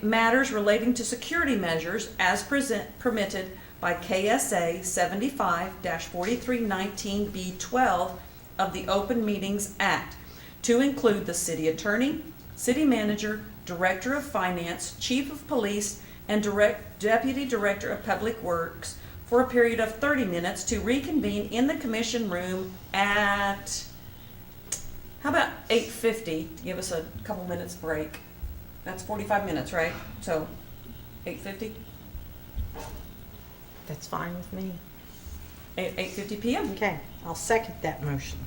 matters relating to security measures as permitted by KSA 75-4319 B12 of the Open Meetings Act, to include the city attorney, city manager, director of finance, chief of police, and deputy director of public works for a period of 30 minutes to reconvene in the commission room at, how about 8:50, to give us a couple minutes break. That's 45 minutes, right? So 8:50? That's fine with me. 8:50 p.m. Okay, I'll second that motion.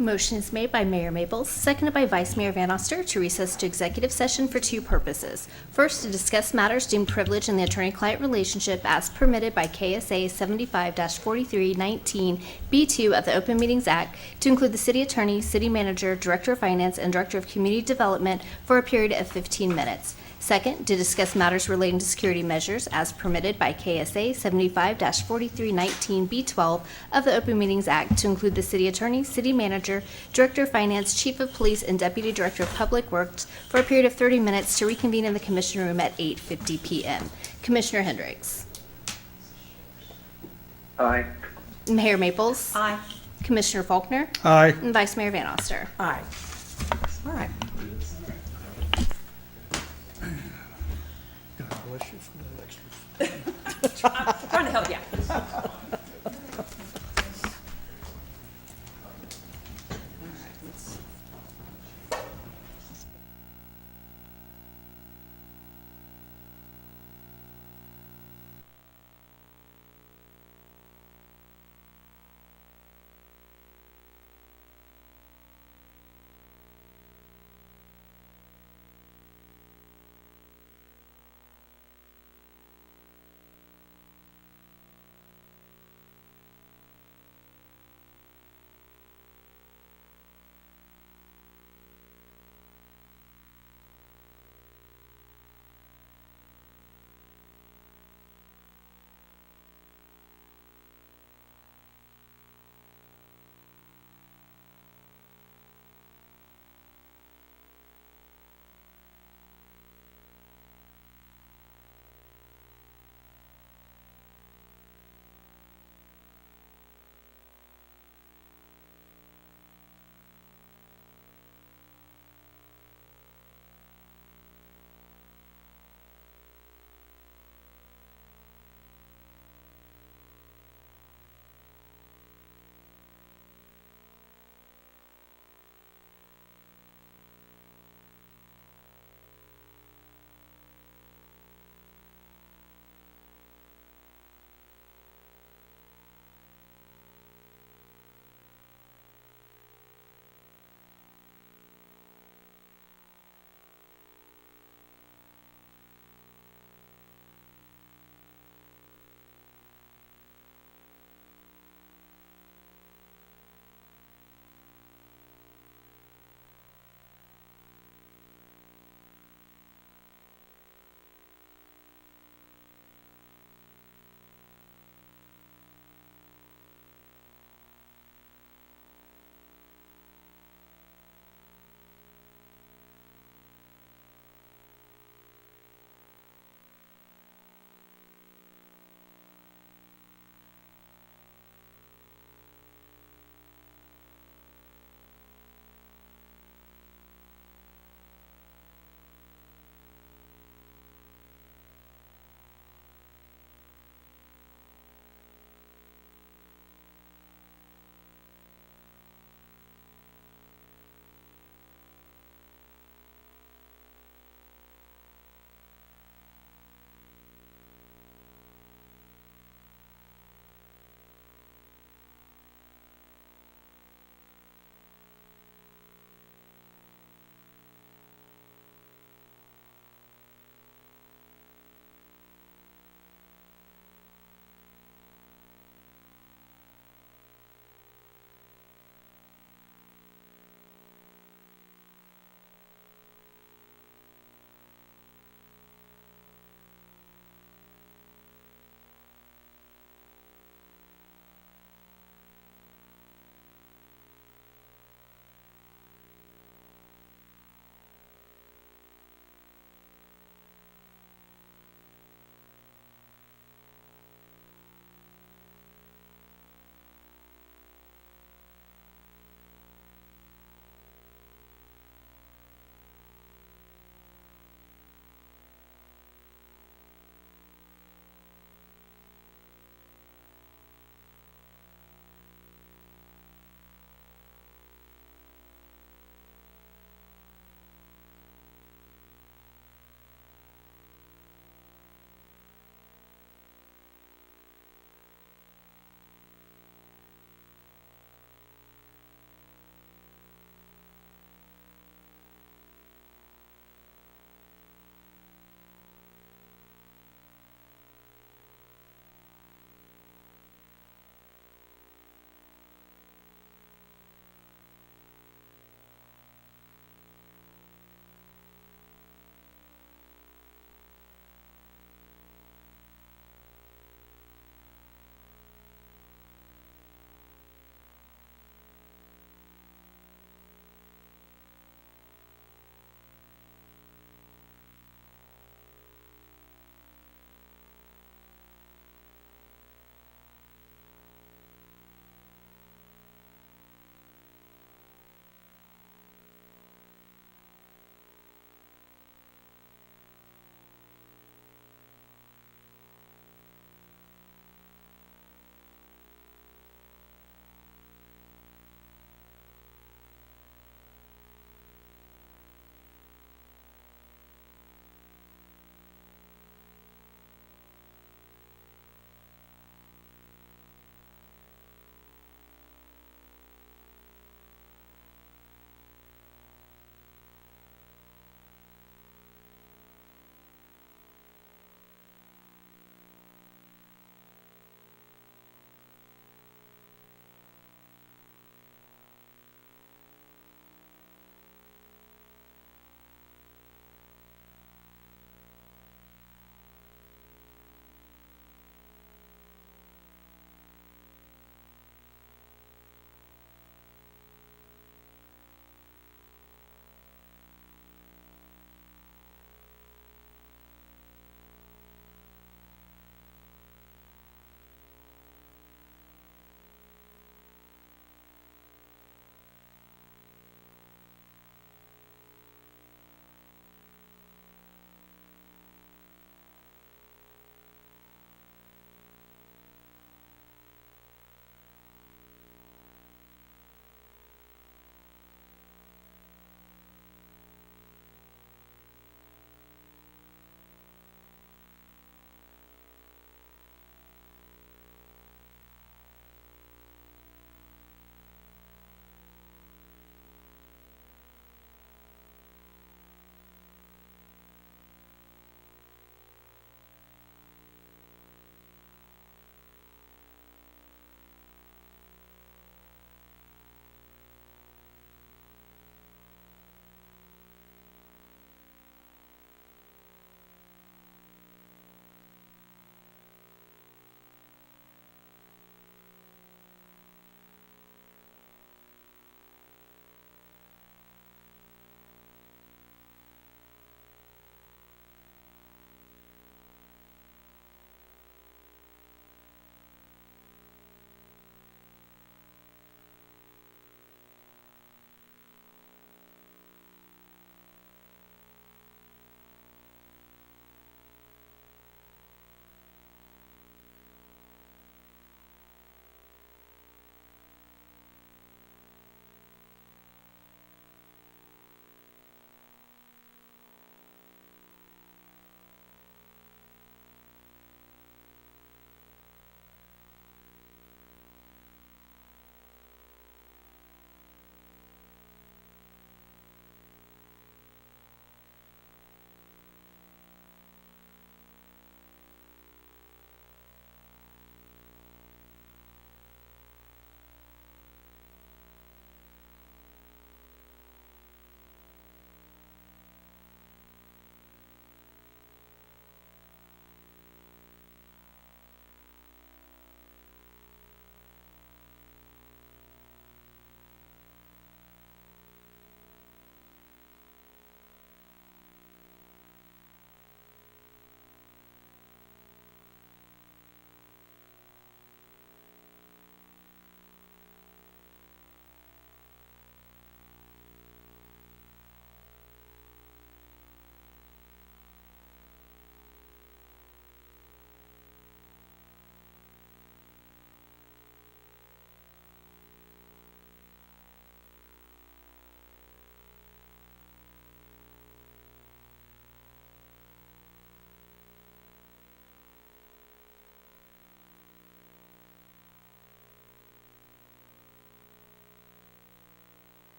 Motion is made by Mayor Maples, seconded by Vice Mayor Van Oster to recess to executive session for two purposes. First, to discuss matters deemed privileged in the attorney-client relationship as permitted by KSA 75-4319 B2 of the Open Meetings Act, to include the city attorney, city manager, director of finance, and director of community development for a period of 15 minutes. Second, to discuss matters relating to security measures as permitted by KSA 75-4319 B12 of the Open Meetings Act, to include the city attorney, city manager, director of finance, chief of police, and deputy director of public works for a period of 30 minutes to reconvene in the commission room at 8:50 p.m. Commissioner Hendricks. Aye. Mayor Maples. Aye. Commissioner Faulkner. Aye. And Vice Mayor Van Oster. Aye. All right. Bless you for that extra. I'm trying to help you out.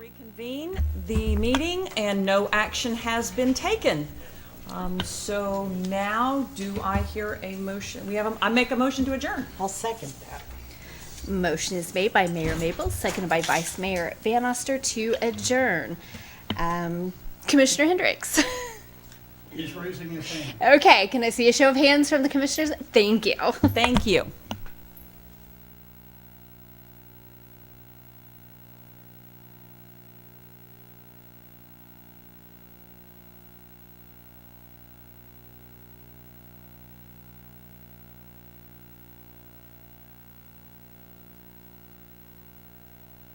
reconvene the meeting, and no action has been taken. So now, do I hear a motion? I make a motion to adjourn. I'll second that. Motion is made by Mayor Mabel, seconded by Vice Mayor Van Oster to adjourn. Commissioner Hendricks. He's raising his hand. Okay, can I see a show of hands from the commissioners? Thank you. Thank you.